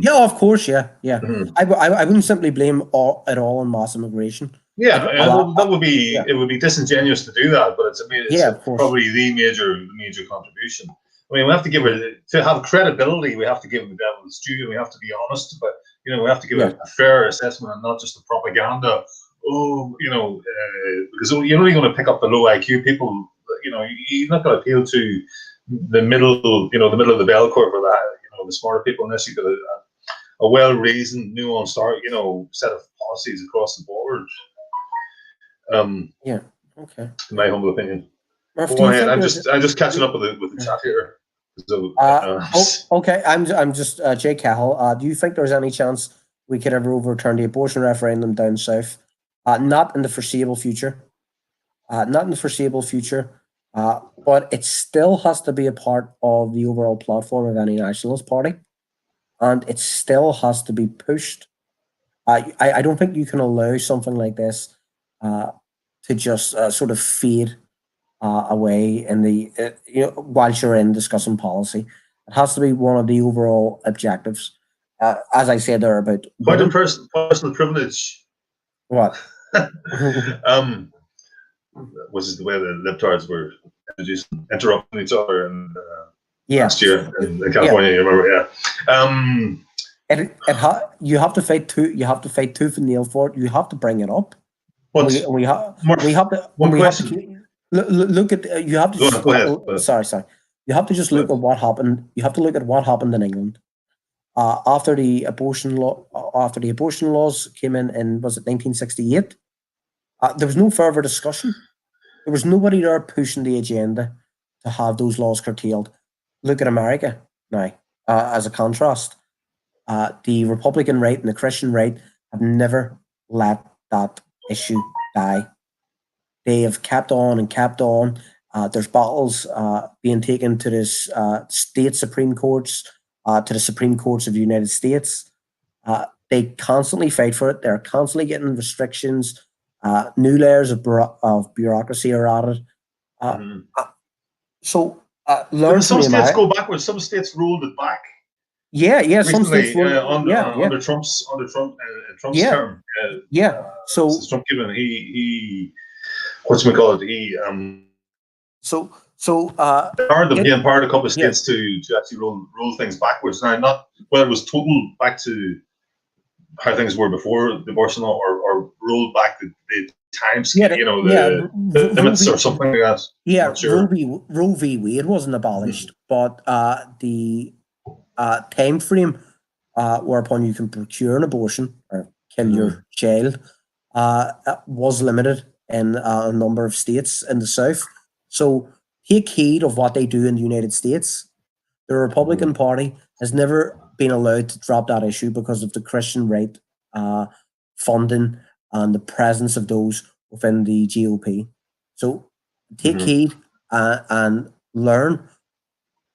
Yeah, of course, yeah. Mhm. I wouldn't simply blame it all on mass immigration. That would be it would be disingenuous to do that, but it's of course. probably the major contribution. I mean, we have to give it to have credibility. We have to give the devil its due, and we have to be honest. But we have to give a fair assessment and not just the propaganda. Because you're only going to pick up the low IQ people. You're not going to appeal to the middle, the middle of the bell curve, or the smarter people, unless you've got a well-reasoned, nuanced, set of policies across the board. Okay. In my humble opinion. Murph, I'm just catching up with the chat here. So, okay, I'm just Jay Cahill. Do you think there's any chance we could ever overturn the abortion referendum down south? Not in the foreseeable future. But it still has to be a part of the overall platform of any nationalist party, and it still has to be pushed. I don't think you can allow something like this to just sort of fade away in the whilst you're in discussing policy. It has to be one of the overall objectives. As I said there about personal privilege. What? Which is the way the libtards were interrupting each other last year in California. You remember? Yeah. You have to fight tooth and nail for it. You have to bring it up. We have to look at. You have to. Go ahead. Sorry. You have to just look at what happened. You have to look at what happened in England after the abortion laws came in was it 1968? There was no further discussion. There was nobody there pushing the agenda to have those laws curtailed. Look at America now. As a contrast, the Republican right and the Christian right have never let that issue die. They have kept on and kept on. There's battles being taken to this state Supreme Courts, to the Supreme Courts of the United States. They constantly fight for it. They're constantly getting restrictions. New layers of bureaucracy are added. Learn some states go backwards. Some states rolled it back. Yeah. Recently, some states under Trump's term. So Trump given he whatchamacallit he empowered a couple of states to actually roll things backwards. Now, not whether it was total back to how things were before the abortion law, or roll back the time scale, the limits or something like that. Yeah, sure. Roe v. Wade wasn't abolished, but the time frame whereupon you can procure an abortion or kill your child was limited in a number of states in the South. So take heed of what they do in the United States. The Republican Party has never been allowed to drop that issue because of the Christian right funding and the presence of those within the GOP. So take heed and learn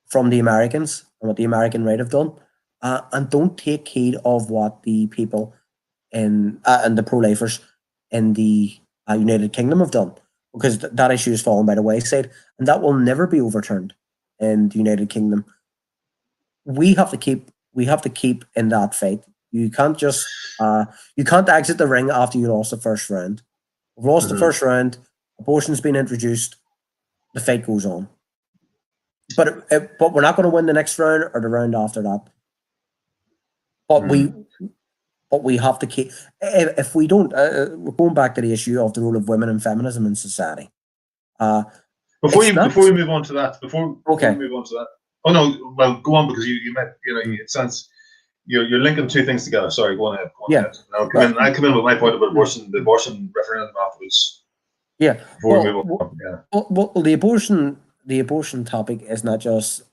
from the Americans and what the American right have done, and don't take heed of what the people and the pro-lifers in the United Kingdom have done, because that issue has fallen by the wayside, and that will never be overturned in the United Kingdom. We have to keep in that fight. You can't just you can't exit the ring after you lost the first round. We've lost the first round. Abortion's been introduced. The fight goes on. But we're not going to win the next round or the round after that. But we have to keep. If we don't, we're going back to the issue of the role of women and feminism in society. Before we move on to that. Oh no, well, go on, because you meant, it sounds you're linking two things together. Sorry, go on ahead. I'll come in with my point about the abortion referendum afterwards. Yeah. Before we move on. Well, the abortion the abortion topic is not just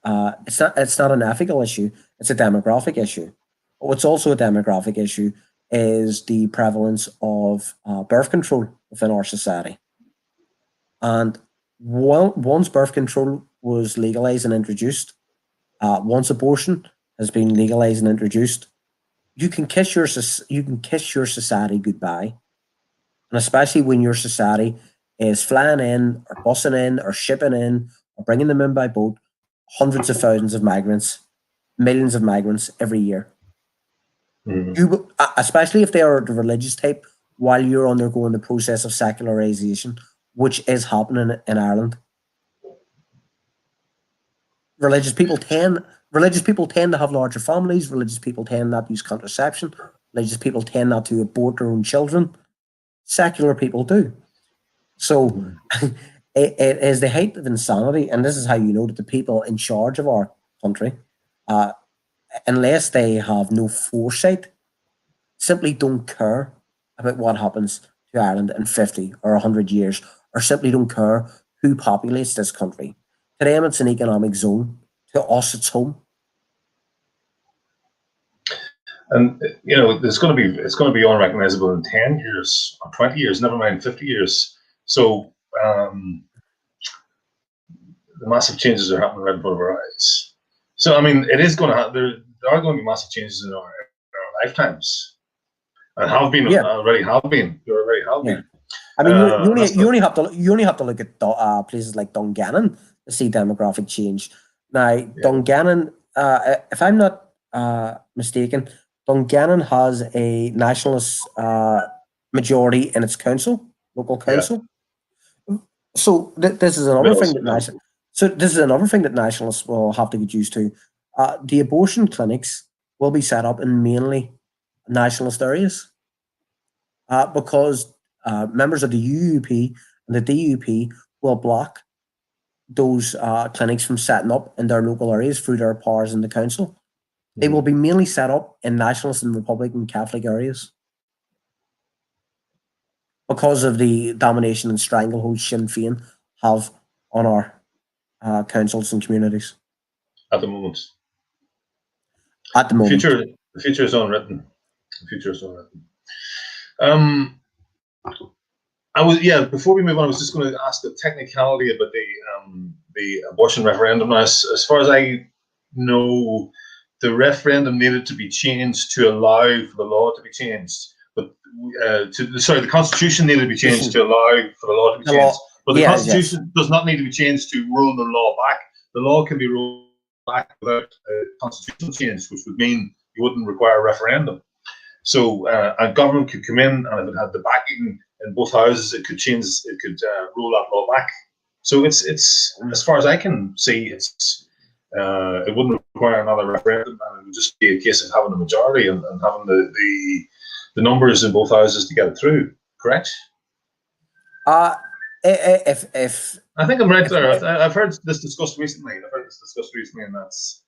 it's not an ethical issue, it's a demographic issue. What's also a demographic issue is the prevalence of birth control within our society. And once birth control was legalized and introduced, once abortion has been legalized and introduced, you can kiss your society goodbye, and especially when your society is flying in or bussing in or shipping in or bringing them in by boat, hundreds of thousands of migrants, millions of migrants every year. You will, especially if they are the religious type, while you're undergoing the process of secularization, which is happening in Ireland. Religious people tend to have larger families. Religious people tend not to use contraception. Religious people tend not to abort their own children. Secular people do. So it is the height of insanity, and this is how you know that the people in charge of our country, unless they have no foresight, simply don't care about what happens to Ireland in 50 or 100 years, or simply don't care who populates this country. To them, it's an economic zone. To us, it's home. And it's going to be unrecognizable in 10 years or 20 years, never mind 50 years. So the massive changes are happening right in front of our eyes. So I mean, it is going to happen. There are going to be massive changes in our lifetimes, and have been already have been. There already have been. I mean, you only have to look at places like Dungannon to see demographic change. Now, Dungannon, if I'm not mistaken, Dungannon has a nationalist majority in its council, local council. Yeah. So this is another thing that nationalists will have to get used to. The abortion clinics will be set up in mainly nationalist areas because members of the UUP and the DUP will block those clinics from setting up in their local areas through their powers in the council. They will be mainly set up in nationalist and Republican Catholic areas because of the domination and stranglehold Sinn Féin have on our councils and communities. At the moment. The future is unwritten. Before we move on, I was just going to ask the technicality about the abortion referendum. Now, as far as I know, the referendum needed to be changed to allow for the law to be changed. But the Constitution needed to be changed to allow for the law to be changed. But the Constitution does not need to be changed to roll the law back. The law can be rolled back without a constitutional change, which would mean you wouldn't require a referendum. So a government could come in, and if it had the backing in both houses, it could change. It could roll that law back. So it's as far as I can see, it wouldn't require another referendum, and it would just be a case of having a majority and having the numbers in both houses to get it through. Correct? If I think I'm right there. I've heard this discussed recently. And that's.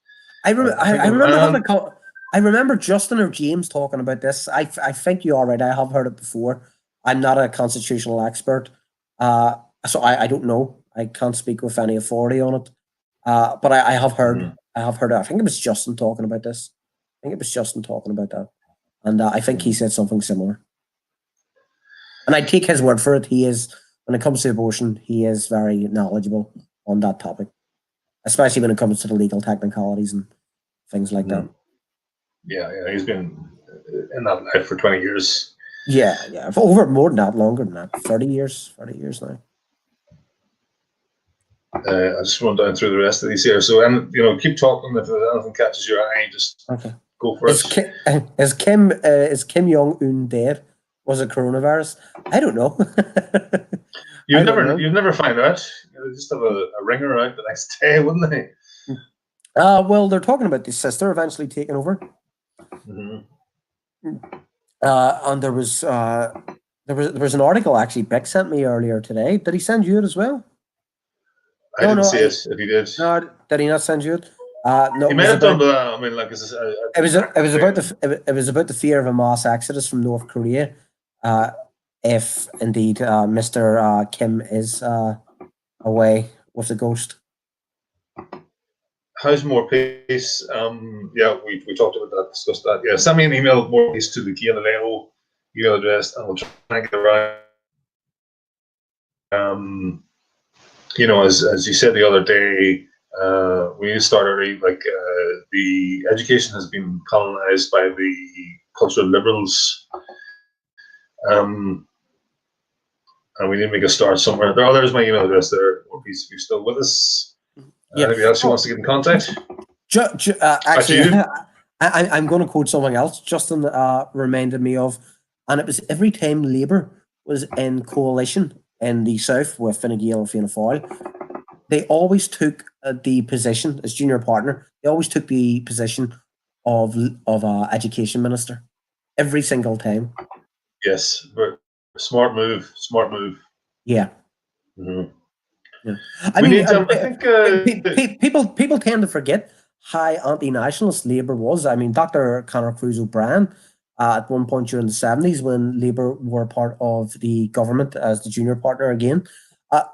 I remember Justin or James talking about this. I think you are right. I have heard it before. I'm not a constitutional expert, so I don't know. I can't speak with any authority on it. But I have heard. I have heard. I think it was Justin talking about this. I think it was Justin talking about that, and I think he said something similar. And I take his word for it. He is, when it comes to abortion, he is very knowledgeable on that topic, especially when it comes to the legal technicalities and things like that. Yeah, he's been in that life for 20 years. Yeah, over more than that, longer than that, 30 years now. I just run down through the rest of these here. So, keep talking. If anything catches your eye, just go for it. Is Kim Jong-un dead? Was it coronavirus? I don't know. You'd never find out. They'd just have a ringer out the next day, wouldn't they? Well, they're talking about the sister eventually taking over. And there was an article actually Beck sent me earlier today. Did he send you it as well? I didn't see it. If he did, no, did he not send you it? No, he may have done, but I mean, like, it was about the fear of a mass exodus from North Korea, if indeed Mr. Kim is away with the ghost. how's more peace? Yeah, we talked about that, discussed that. Yeah, send me an email, more peace, to the Gearóid email address, and we'll try and get around. You know, as you said the other day, we need to start early. Like, the education has been colonized by the cultural liberals, and we need to make a start somewhere. There's my email address there. More peace if you're still with us. Yeah. Anybody else who wants to get in contact? Actually, I'm going to quote something else Justin reminded me of, and it was every time Labour was in coalition in the South with Fine Gael and Fianna Fáil, they always took the position, as junior partner, they always took the position of education minister every single time. Yes, smart move. Smart move. Yeah. Mm-hmm. Yeah. I think people tend to forget how anti-nationalist Labour was. I mean, Dr. Conor O'Brien, at one point during the 70s, when Labour were part of the government as the junior partner again,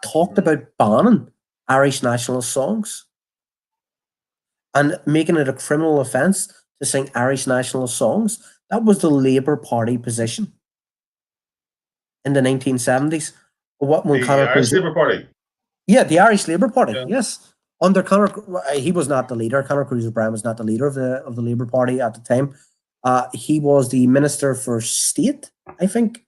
talked about banning Irish nationalist songs and making it a criminal offence to sing Irish nationalist songs. That was the Labour Party position in the 1970s. the Irish Labour Party. Yeah, the Irish Labour Party. Yeah. Yes, under Conor, he was not the leader. Conor O'Brien was not the leader of the Labour Party at the time. He was the Minister for State, I think.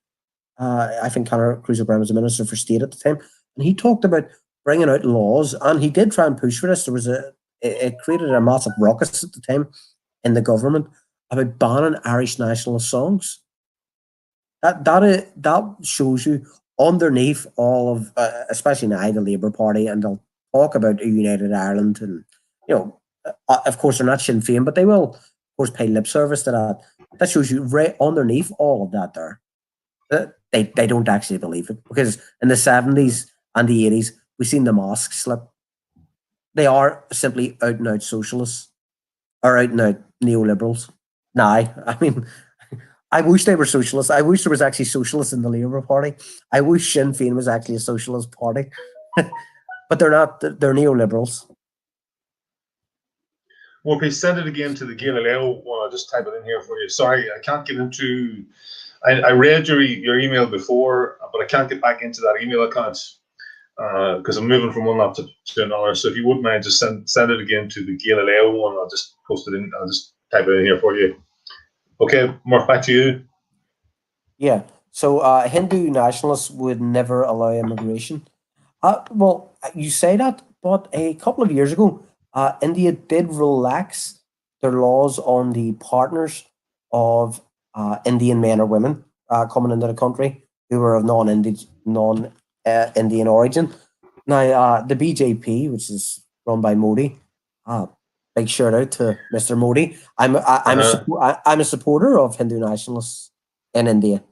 I think Conor O'Brien was the Minister for State at the time, and he talked about bringing out laws, and he did try and push for this. It created a massive ruckus at the time in the government about banning Irish nationalist songs. That shows you underneath all of, especially now, the Labour Party, and they'll talk about a united Ireland, and of course they're not Sinn Féin, but they will, of course, pay lip service to that. That shows you right underneath all of that there, they don't actually believe it, because in the 70s and the 80s we've seen the mask slip. They are simply out and out socialists, or out and out neoliberals. Now, I mean, I wish they were socialists. I wish there was actually socialists in the Labour Party. I wish Sinn Féin was actually a socialist party. But they're not. They're neoliberals. Well, please send it again to the Gearóid one. I'll just type it in here for you. Sorry, I can't get into... I read your email before, but I can't get back into that email account because I'm moving from one laptop to another. So if you wouldn't mind, just send it again to the Gearóid one. I'll just post it in. I'll just type it in here for you. Okay, Murph, back to you. Yeah. So Hindu nationalists would never allow immigration. Well, you say that, but a couple of years ago, India did relax their laws on the partners of Indian men or women coming into the country who were of non-Indian origin. Now, the BJP, which is run by Modi, big shout out to Mr. Modi. I'm a supporter of Hindu nationalists in India.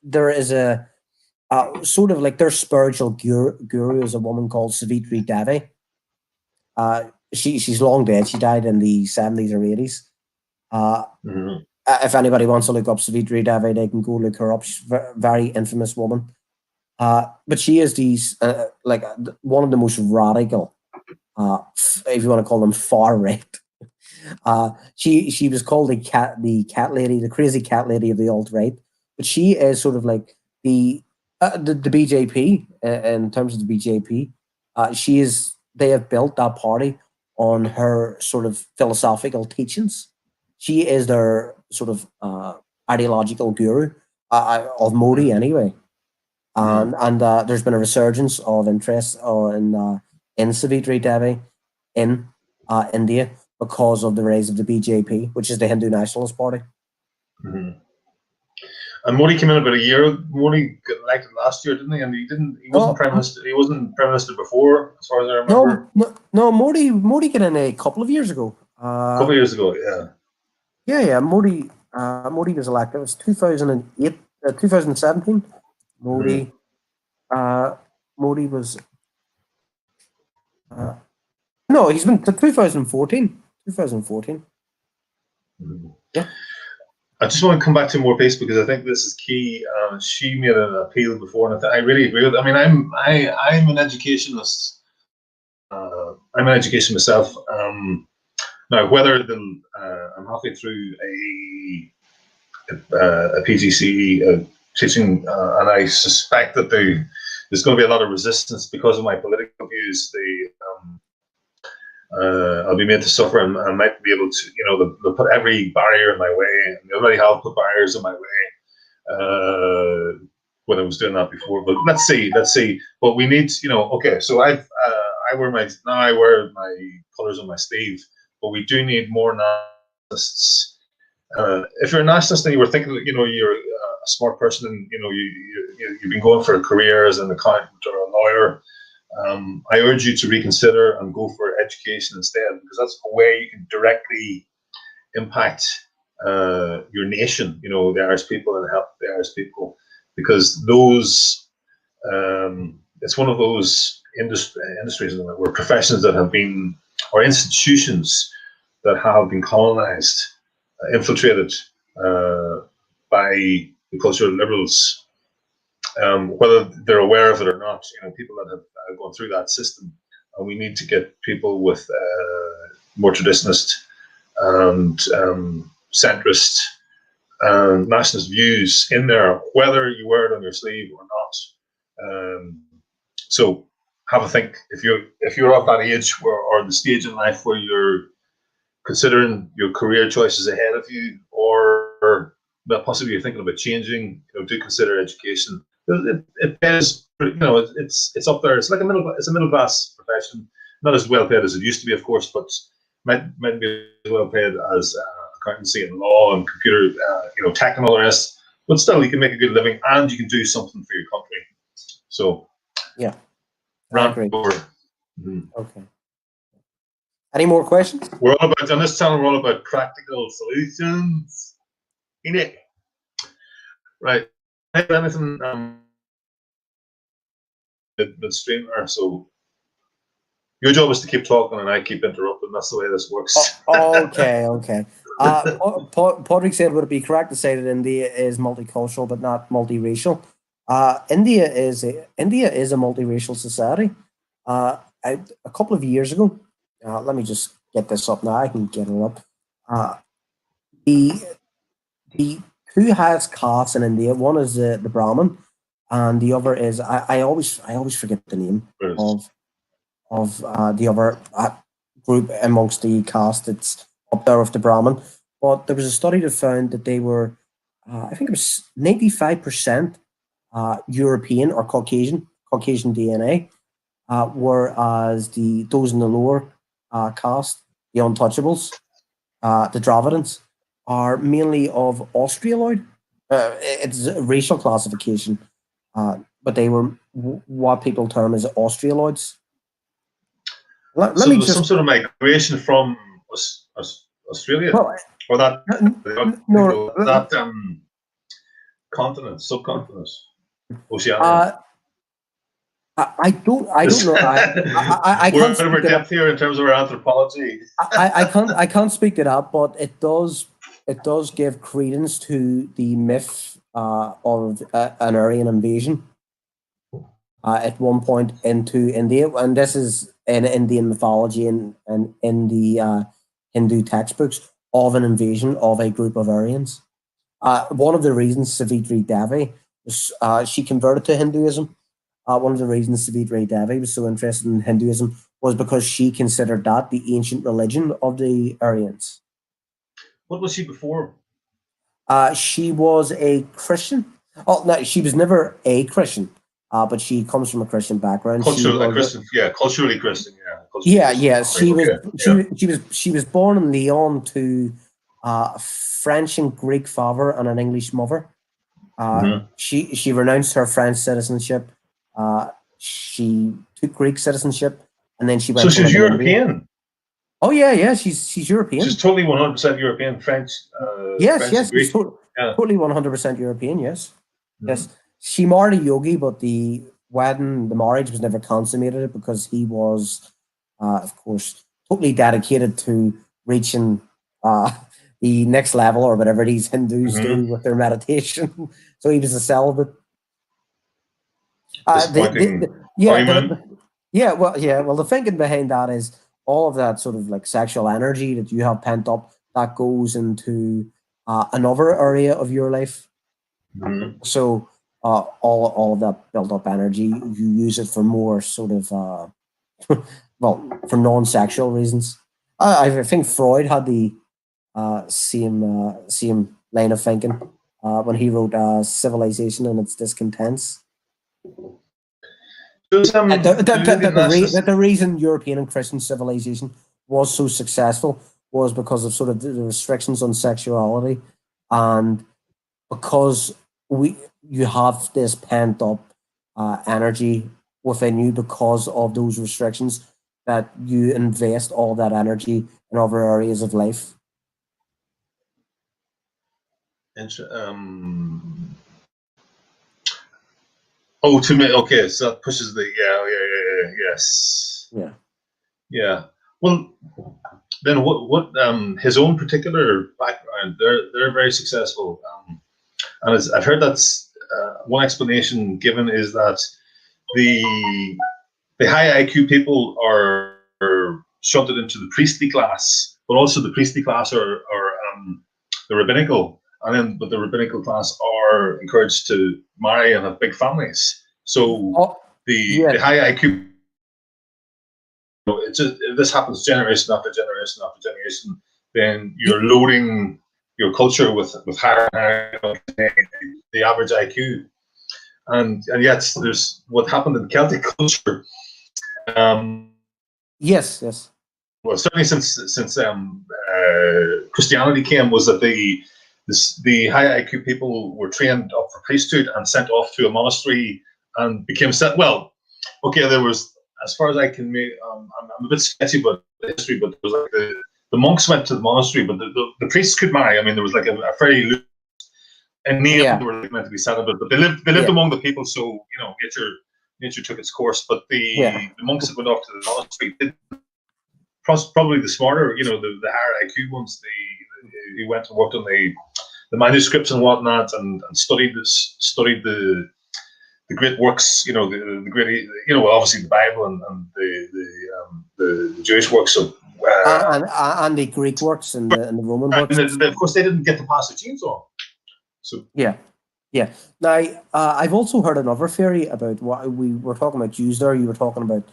There is a sort of like their spiritual guru is a woman called Savitri Devi. She's long dead. She died in the 70s or 80s. If anybody wants to look up Savitri Devi, they can go look her up. She's a very infamous woman. But she is like one of the most radical, if you want to call them far right. She was called the cat lady, the crazy cat lady of the alt right. But she is sort of like the BJP in terms of the BJP. They have built that party on her sort of philosophical teachings. She is their sort of ideological guru of Modi, anyway. And there's been a resurgence of interest in Savitri Devi in India because of the rise of the BJP, which is the Hindu Nationalist Party. And Modi came in about a year. Modi got elected last year, didn't he? And he wasn't prime minister. He wasn't prime minister before, as far as I remember. No. Modi got in a couple of years ago. A couple of years ago, yeah. Yeah. Modi was elected. It was 2008, 2017. Modi was. No, he's been to 2014. 2014. Yeah. I just want to come back to more peace because I think this is key. She made an appeal before, and I really agree with it. I mean, I'm an educationalist I'm in education myself. Now, whether I'm halfway through a PGCE teaching, and I suspect that there's going to be a lot of resistance because of my political views. I'll be made to suffer, and I might be able to, they'll put every barrier in my way. And they already have put barriers in my way when I was doing that before. But let's see. But we need, okay. So I wear my colours on my sleeve, but we do need more nationalists. If you're a nationalist and you were thinking that you're a smart person and you've been going for a career as an accountant or a lawyer, I urge you to reconsider and go for education instead, because that's a way you can directly impact your nation, the Irish people, and help the Irish people, because those it's one of those industries or professions that have been, or institutions that have been colonized, infiltrated by the cultural liberals. Whether they're aware of it or not, people that have gone through that system, and we need to get people with more traditionalist and centrist and nationalist views in there, whether you wear it on your sleeve or not. So have a think. If you're of that age or the stage in life where you're considering your career choices ahead of you, or that possibly you're thinking about changing, do consider education. It pays, it's up there. It's like a middle class profession, not as well paid as it used to be, of course, but might be as well paid as accountancy and law and computer, tech and all the rest. But still, you can make a good living and you can do something for your country. So, yeah, I agree. Okay. Any more questions? We're all about, on this channel, we're all about practical solutions. Right. Anything the streamer, so your job is to keep talking and I keep interrupting. That's the way this works. Okay. Padraig said, would it be correct to say that India is multicultural but not multiracial? India is a multiracial society. A couple of years ago, let me just get this up now. I can get it up. The two highest castes in India. One is the Brahmin, and the other is I always forget the name of the other group amongst the caste that's up there with the Brahmin. But there was a study that found that they were, I think it was 95% European or Caucasian DNA, whereas those in the lower caste, the untouchables, the Dravidians, are mainly of Australoid. It's a racial classification, but they were what people term as Australoids. Let me just, some sort of migration from Australia, or that continent, subcontinent, Oceania. I don't know. I can't speak depth here in terms of our anthropology. I can't speak to that, but it does give credence to the myth of an Aryan invasion at one point into India, and this is in Indian mythology and in the Hindu textbooks of an invasion of a group of Aryans. One of the reasons Savitri Devi was she converted to Hinduism. One of the reasons Savitri Devi was so interested in Hinduism was because she considered that the ancient religion of the Aryans. What was she before? She was a Christian. Oh, no, she was never a Christian, but she comes from a Christian background. Culturally Christian. She was born in Lyon to a French and Greek father and an English mother. She renounced her French citizenship. She took Greek citizenship, and then she went. So she's European. India. Oh yeah, she's European. She's totally 100% European, French. Yes, French she's totally 100% European. Yes, yes. She married a yogi, but the marriage was never consummated because he was, of course, totally dedicated to reaching the next level or whatever these Hindus do with their meditation. So he was a celibate. Yeah, well, the thinking behind that is all of that sort of like sexual energy that you have pent up that goes into another area of your life. Mhm. So all of that built up energy, you use it for more sort of well, for non-sexual reasons. I think Freud had the same line of thinking when he wrote Civilization and Its Discontents. Does The reason European and Christian civilization was so successful was because of sort of the restrictions on sexuality, and because you have this pent up energy within you because of those restrictions, that you invest all that energy in other areas of life. Oh, to me, okay, so that pushes the yes, Yeah. Well, then what his own particular background? They're very successful, and I've heard that's one explanation given is that the high IQ people are shunted into the priestly class, but also the priestly class are the rabbinical, and then but the rabbinical class are encouraged to marry and have big families. So the high IQ, it's just, if this happens generation after generation after generation, then you're loading your culture with higher and higher the average IQ, and yet there's what happened in Celtic culture. Yes. Well, certainly since Christianity came, was that the high IQ people were trained up for priesthood and sent off to a monastery and became set. Well, okay, there was, as far as I can make, I'm a bit sketchy about the history, but there was like the monks went to the monastery, but the priests could marry. I mean, there was like a very loose and name they were meant to be celibate, but they lived among the people, so nature took its course. But the monks that went off to the monastery did probably the smarter, the higher IQ ones. He went and worked on the manuscripts and whatnot, and studied the great works. The great, obviously the Bible and the Jewish works of and the Greek works and the Roman works. Of course, they didn't get to pass the genes on. So yeah. Now, I've also heard another theory about why we were talking about Jews there. You were talking about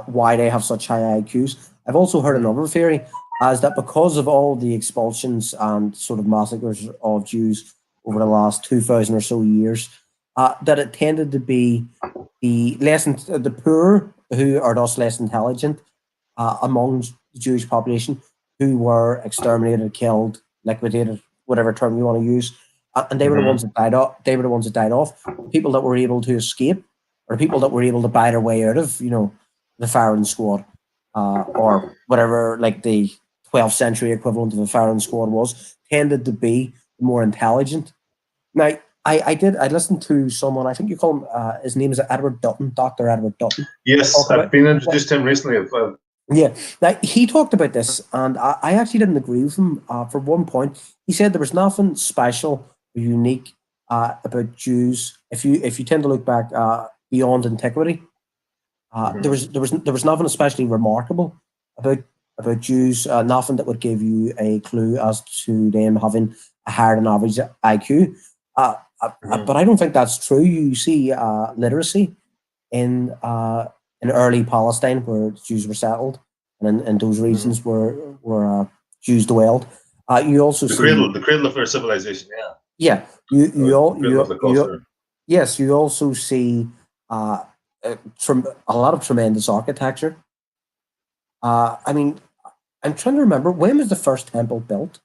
why they have such high IQs. I've also heard another theory as that because of all the expulsions and sort of massacres of Jews over the last 2,000 or so years, that it tended to be the poor who are thus less intelligent among the Jewish population who were exterminated, killed, liquidated, whatever term you want to use. And they were the ones that died off. They were the ones that died off. The people that were able to escape, or people that were able to buy their way out of, the firing squad, or whatever, like the 12th century equivalent of a firing squad was, tended to be more intelligent. Now, I listened to someone. I think you call him. His name is Edward Dutton, Dr. Edward Dutton. Yes, I've been introduced to him recently as well. Yeah, now he talked about this, and I actually didn't agree with him. For one point, he said there was nothing special or unique about Jews. If you tend to look back beyond antiquity, there was nothing especially remarkable about Jews. Nothing that would give you a clue as to them having a higher than average IQ. But I don't think that's true. You see literacy in early Palestine, where Jews were settled, and in those regions where Jews dwelled. You also see the cradle of their civilization. Yeah. You also see a lot of tremendous architecture. I mean, I'm trying to remember, when was the first temple built?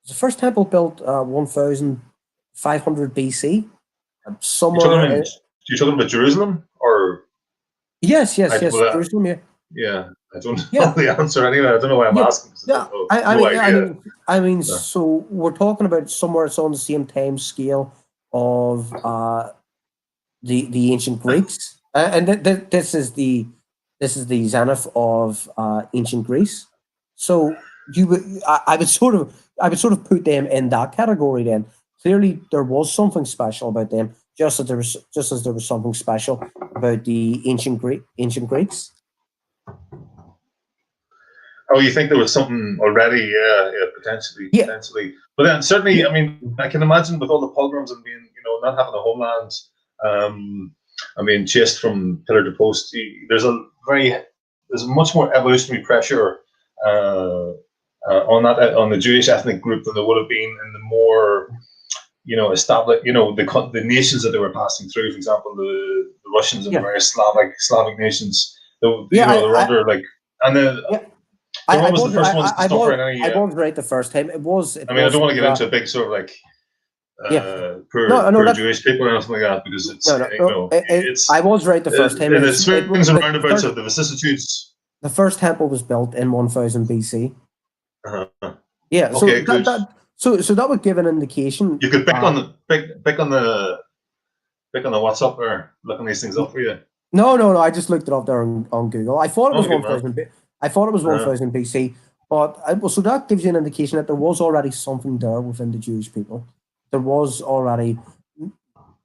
Was the first temple built 1,500 BC? Somewhere. You're talking about Jerusalem, or? Yes, Jerusalem. Yeah, I don't know the answer anyway. I don't know why I'm asking. I mean, so we're talking about somewhere it's on the same time scale of the ancient Greeks, and this is the zenith of ancient Greece. So I would sort of put them in that category. Then clearly there was something special about them just as there was something special about the ancient Greeks. Oh, you think there was something already? Yeah, potentially. But then certainly, I mean, I can imagine with all the pogroms and being, not having a homeland, I mean, chased from pillar to post. There's much more evolutionary pressure on the Jewish ethnic group than there would have been in the more, established, the nations that they were passing through. For example, the Russians and the various Slavic nations. They're under like, and then. I was the first ones to suffer in any? I was right the first time. It was. I mean, I don't want to get into a big sort of like poor Jewish people or anything like that, because it's it's. I was right the first time. And it swings and roundabouts of the vicissitudes. The first temple was built in 1000 BC. Yeah. So okay, so that would give an indication. You could pick on the WhatsApp there, looking these things up for you. No. I just looked it up there on Google. I thought it was 1000. I thought it was 1000 BC, but so that gives you an indication that there was already something there within the Jewish people. There was already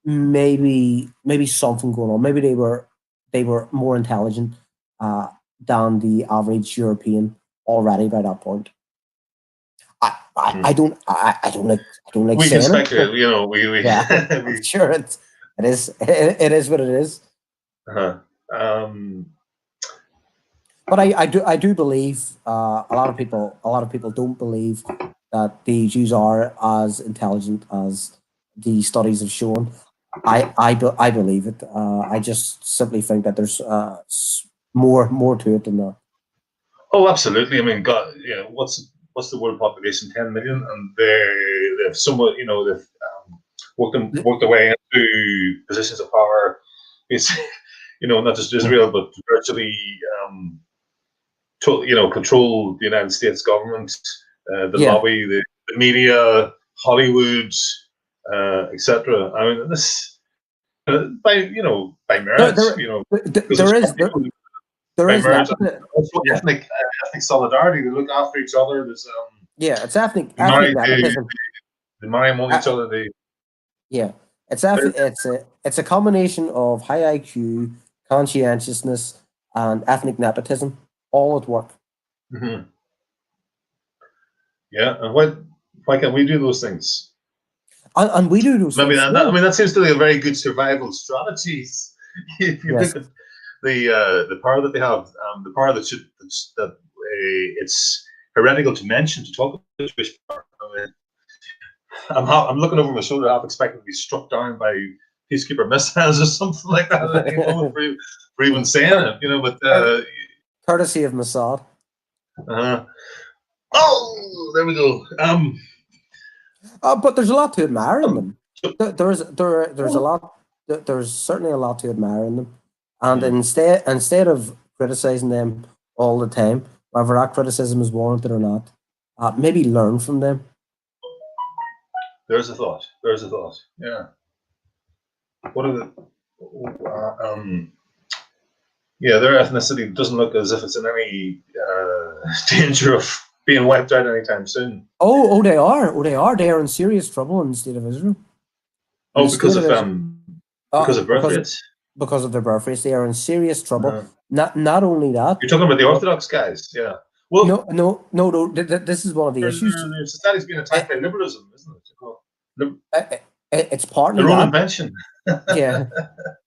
maybe something going on. Maybe they were more intelligent than the average European already by that point. I don't like we saying can speculate, it. We yeah, sure it is what it is. But I do believe a lot of people don't believe that the Jews are as intelligent as the studies have shown. I believe it. I just simply think that there's more to it than that. Oh, absolutely. I mean, God, what's the world population? 10 million, and they've somewhat, they've worked their way into positions of power. It's not just Israel, but virtually. Control the United States government, the lobby, the media, Hollywood, etc. I mean, this by merits, there is ethnic solidarity. They look after each other. There's it's ethnic they marry among each other. It's a combination of high IQ, conscientiousness, and ethnic nepotism. All at work. Mm-hmm. Yeah, and why can't we do those things? And we do those things. That seems to be a very good survival strategy. If you look at the power that they have, the power that it's heretical to mention, to talk about the Jewish power. I'm looking over my shoulder, half expecting to be struck down by peacekeeper missiles or something like that. For even saying it, but. Courtesy of Mossad. Oh, there we go. But there's a lot to admire in them. There's a lot. There's certainly a lot to admire in them. And instead of criticizing them all the time, whether that criticism is warranted or not, maybe learn from them. There's a thought. Yeah. What are the their ethnicity doesn't look as if it's in any danger of being wiped out anytime soon. Oh, they are. They are in serious trouble in the state of Israel. Because of birth rates. Because of their birth rates, they are in serious trouble. Not only that. You're talking about the Orthodox guys, yeah. Well, no. This is one of the issues. Their society's being attacked by liberalism, isn't it? It's partly their own invention. Yeah.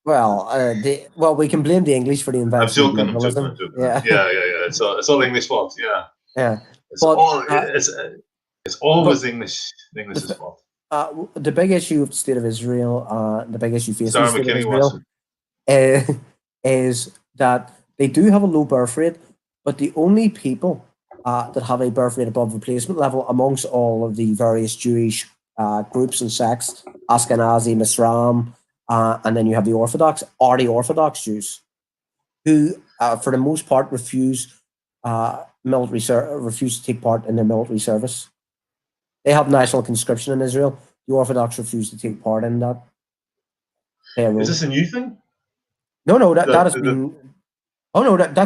Well, we can blame the English for the invention. I'm joking. Yeah. It's all English fault. Yeah. Yeah. It's always the English's fault. The big issue of the state of Israel, the big issue facing the state of Israel, is that they do have a low birth rate, but the only people that have a birth rate above replacement level amongst all of the various Jewish groups and sects, Ashkenazi, Mizraim, and then you have the Orthodox Jews, who, for the most part, refuse to take part in their military service. They have national conscription in Israel. The Orthodox refuse to take part in that. Is this a new thing? No, that's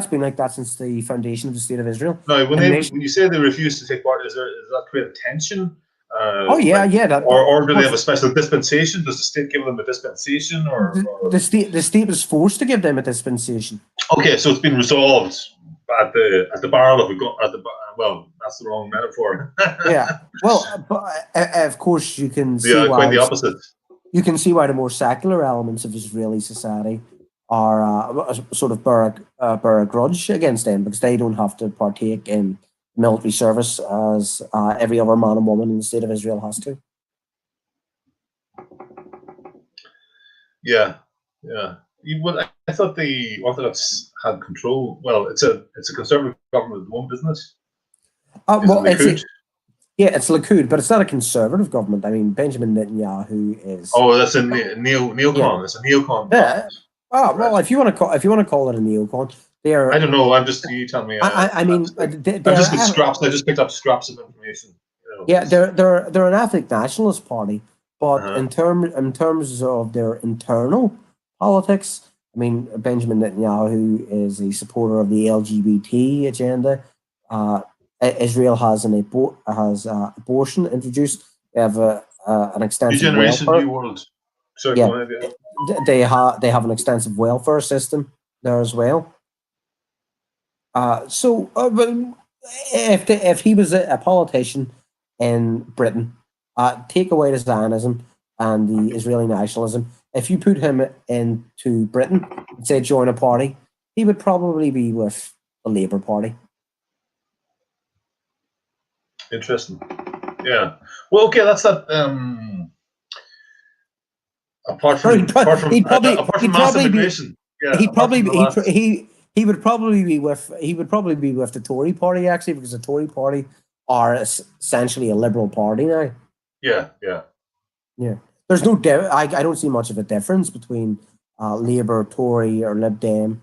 been like that since the foundation of the state of Israel. No, when you say they refuse to take part, does that create a tension Oh yeah, yeah. Or do they have a special dispensation? Does the state give them a dispensation, or the state was forced to give them a dispensation? Okay, so it's been resolved at the barrel of a gun. Well, that's the wrong metaphor. Yeah. Well, but of course you can see Yeah, why quite the opposite. you can see why the more secular elements of Israeli society are sort of bear a grudge against them, because they don't have to partake in military service as every other man and woman in the state of Israel has to. Yeah, yeah. I thought the Orthodox had control. Well, it's a conservative government at the moment, isn't it? Well, it's Likud, but it's not a conservative government. I mean, Benjamin Netanyahu is. Oh, that's a neocon. Yeah. It's a neocon. Yeah. Oh well, if you want to call it a neocon, they're. I don't know. You tell me. I mean, I've just been scraps. I just picked up scraps of information. Yeah, they're an ethnic nationalist party, but in terms of their internal politics, I mean, Benjamin Netanyahu is a supporter of the LGBT agenda. Israel has abortion introduced. They have an extensive Generation welfare. New World. Sorry, yeah, go ahead, they have an extensive welfare system there as well. So if he was a politician in Britain, take away the Zionism and the Israeli nationalism, if you put him into Britain and say join a party, he would probably be with the Labour Party. Interesting. Yeah. Well, okay, that's that. Apart from mass immigration, he would probably be with the Tory party, actually, because the Tory party are essentially a liberal party now. Yeah. There's no I don't see much of a difference between Labour, Tory, or Lib Dem.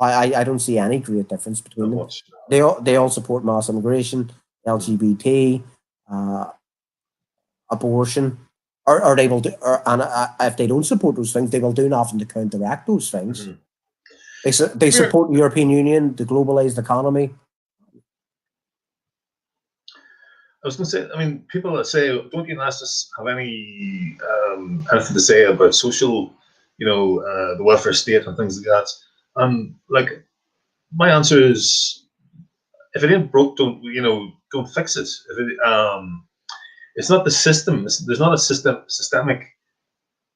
I don't see any great difference between them. They all support mass immigration, LGBT, abortion, or they will do. And if they don't support those things, they will do nothing to counteract those things. Mm-hmm. They support the European Union, the globalized economy. I was going to say, I mean, people that say, don't unionists have any anything to say about social, the welfare state and things like that? And like, my answer is, if it ain't broke, don't fix it. If it, it's not the system. There's not a systemic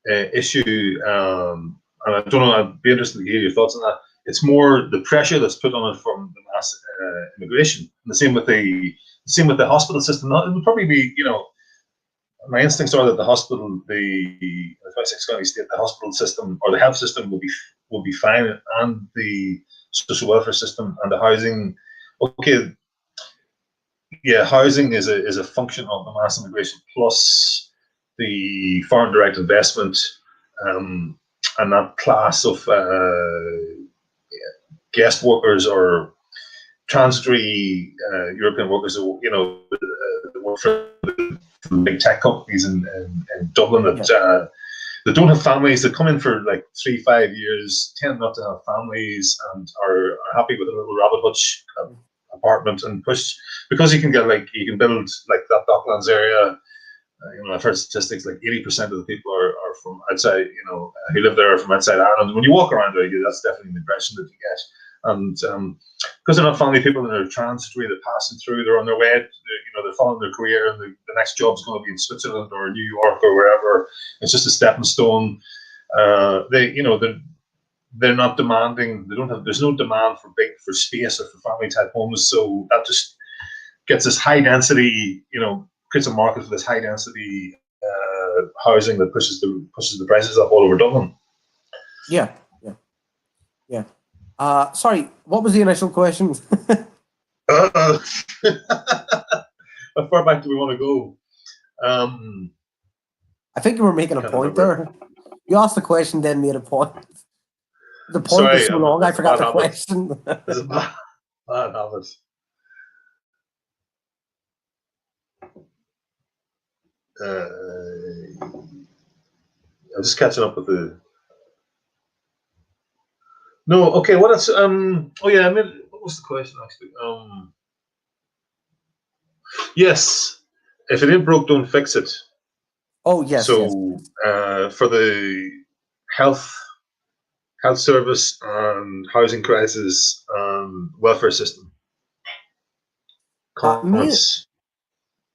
issue, and I don't know. I'd be interested to hear your thoughts on that. It's more the pressure that's put on it from the mass immigration. And the same with the hospital system. It would probably be, my instincts are that the hospital, the 26 county state, the hospital system or the health system will be fine, and the social welfare system and the housing. Okay, yeah, housing is a function of the mass immigration plus the foreign direct investment, and that class of guest workers or transitory European workers, that work for the big tech companies in Dublin that don't have families, that come in for like 3-5 years, tend not to have families, and are happy with a little rabbit hutch apartment, and push because you can build like that Docklands area. I've heard statistics like 80% of the people are from outside, who live there are from outside Ireland. When you walk around there, that's definitely the impression that you get. And because they're not family people and they're transitory, they're passing through, they're on their way, they're following their career, and the next job's going to be in Switzerland or New York or wherever. It's just a stepping stone. They're not demanding. There's no demand for space or for family type homes. So that just gets this high density, creates a market for this high density housing that pushes the prices up all over Dublin. Yeah. Sorry, what was the initial question? How far back do we want to go? I think you were making a point there. You asked the question, then made a point. The point was so long, I forgot the question. It's a bad habit. I'm just catching up with the. No, okay. What else? Oh yeah, what was the question actually? Yes. if it ain't broke, don't fix it. Oh yes. So for the health service and housing crisis and welfare system, comments.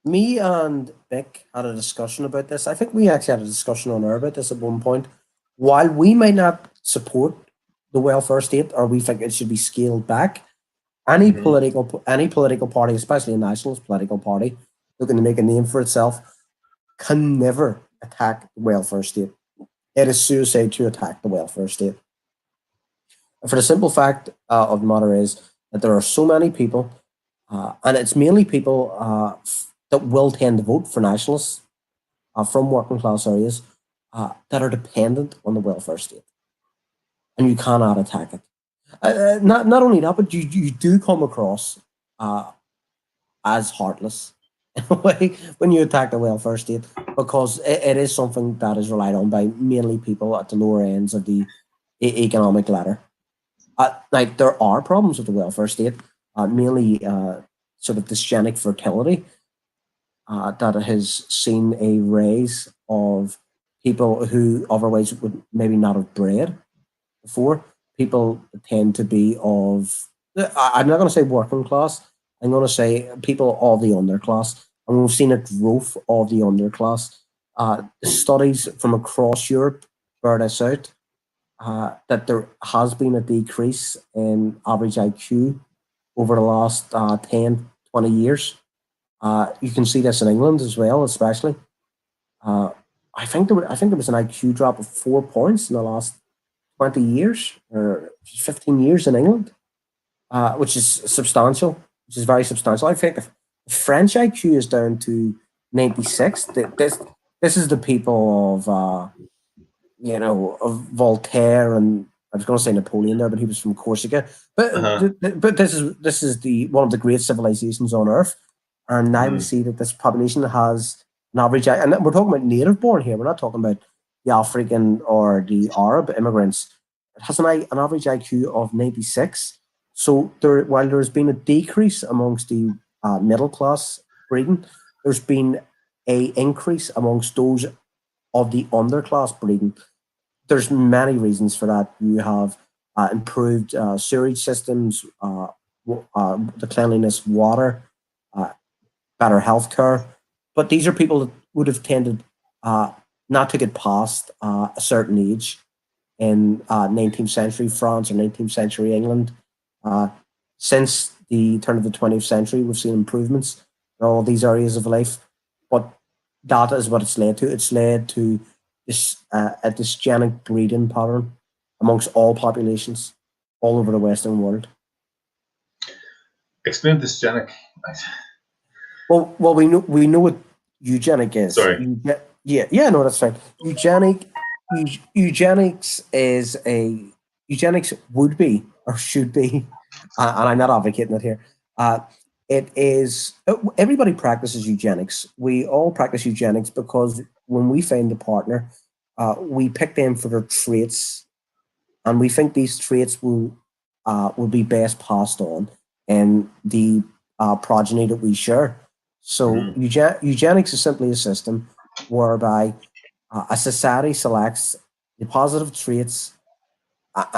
Me and Vic had a discussion about this. I think we actually had a discussion on air about this at one point. While we may not support the welfare state, or we think it should be scaled back, any political party, especially a nationalist political party, looking to make a name for itself, can never attack the welfare state. It is suicide to attack the welfare state. For the simple fact of the matter is that there are so many people, and it's mainly people that will tend to vote for nationalists from working class areas that are dependent on the welfare state. And you cannot attack it. Not only that, but you do come across as heartless in a way when you attack the welfare state, because it is something that is relied on by mainly people at the lower ends of the economic ladder. Like, there are problems with the welfare state, mainly sort of dysgenic fertility, that has seen a rise of people who otherwise would maybe not have bred before. People tend to be of, I'm not going to say working class, I'm going to say people of the underclass. And we've seen a growth of the underclass. Studies from across Europe bear this out, that there has been a decrease in average IQ over the last 10, 20 years. You can see this in England as well, especially. I think there was an IQ drop of 4 points in the last 20 years or 15 years in England, which is substantial, which is very substantial. I think if French IQ is down to 96, this is the people of, of Voltaire, and I was going to say Napoleon there, but he was from Corsica. But but this is the one of the great civilizations on Earth. And now we see that this population has an average, and we're talking about native born here. We're not talking about the African or the Arab immigrants. It has an average IQ of 96. So while there's been a decrease amongst the middle class breeding, there's been an increase amongst those of the underclass breeding. There's many reasons for that. You have improved sewage systems, the cleanliness of water, better healthcare, but these are people that would have tended not to get past a certain age in 19th century France or 19th century England. Since the turn of the 20th century, we've seen improvements in all these areas of life, but that is what it's led to. It's led to this a dysgenic breeding pattern amongst all populations all over the Western world. Explain dysgenic. Well, we know what eugenic is. Sorry. No, that's fine. Eugenics would be or should be, and I'm not advocating it here. It is, everybody practices eugenics. We all practice eugenics because when we find a partner, we pick them for their traits, and we think these traits will be best passed on in the progeny that we share. So eugenics is simply a system whereby a society selects the positive traits,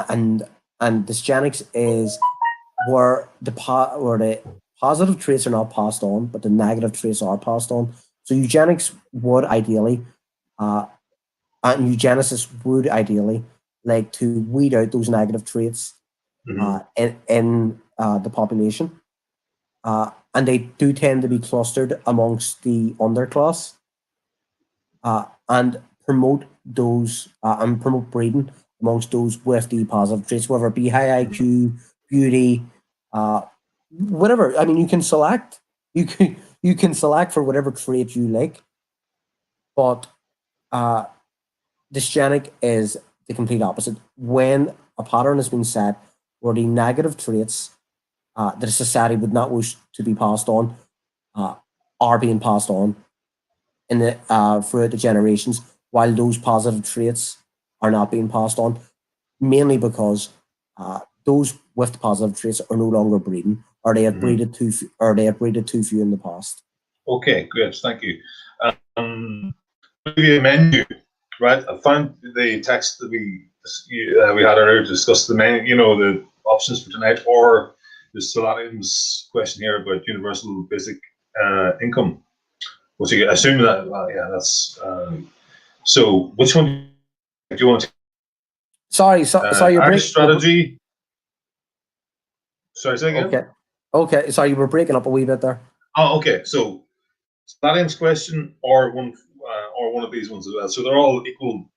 and dysgenics is where the positive traits are not passed on, but the negative traits are passed on. So eugenics would ideally, and eugenicists would ideally like to weed out those negative traits in the population. And they do tend to be clustered amongst the underclass, and promote those and promote breeding amongst those with the positive traits, whether it be high IQ, beauty, whatever. I mean, you can select for whatever trait you like, but dysgenic is the complete opposite. When a pattern has been set where the negative traits that a society would not wish to be passed on are being passed on in the throughout the generations, while those positive traits are not being passed on, mainly because those with the positive traits are no longer breeding, or they have breeded too few in the past. Okay, great, thank you. Maybe a menu, right? I found the text that we had earlier to discuss the menu, you know, the options for tonight, or the Solarium's question here about universal basic income, which I assume that, yeah, that's, so which one do you want to? Sorry, sorry, you're Irish strategy. Sorry, say again? Okay. Okay, sorry, you were breaking up a wee bit there. Oh, okay. So Staline's question or one of these ones as well. So they're all equal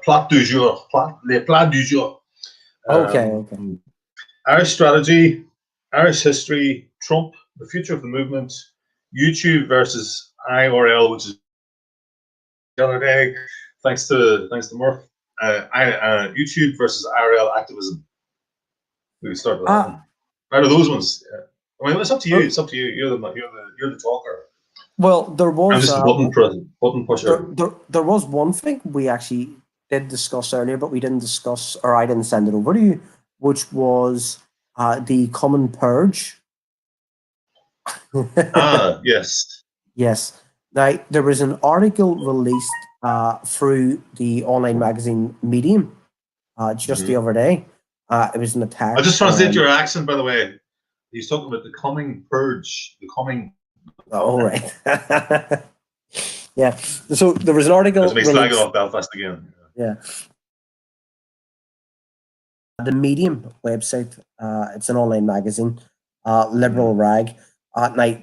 plat du jour, les plats du jour. Okay. Irish strategy, Irish history, Trump, the future of the movement, YouTube versus IRL, which is the other day, thanks to Murph. YouTube versus IRL activism. We can start with that one. Out of those ones, I mean, it's up to you. It's up to you. You're the talker. Well, there was. I'm just a button pusher. There was one thing we actually did discuss earlier, but we didn't discuss, or I didn't send it over to you, which was the common purge. Yes. Yes. Now, there was an article released through the online magazine Medium just the other day. It was an attack. I'll just translate your accent, by the way. He's talking about the coming purge, the coming. Oh, right. Yeah. So there was an article. Because we slagging off Belfast again. Yeah. The Medium website. It's an online magazine. Liberal rag. Now,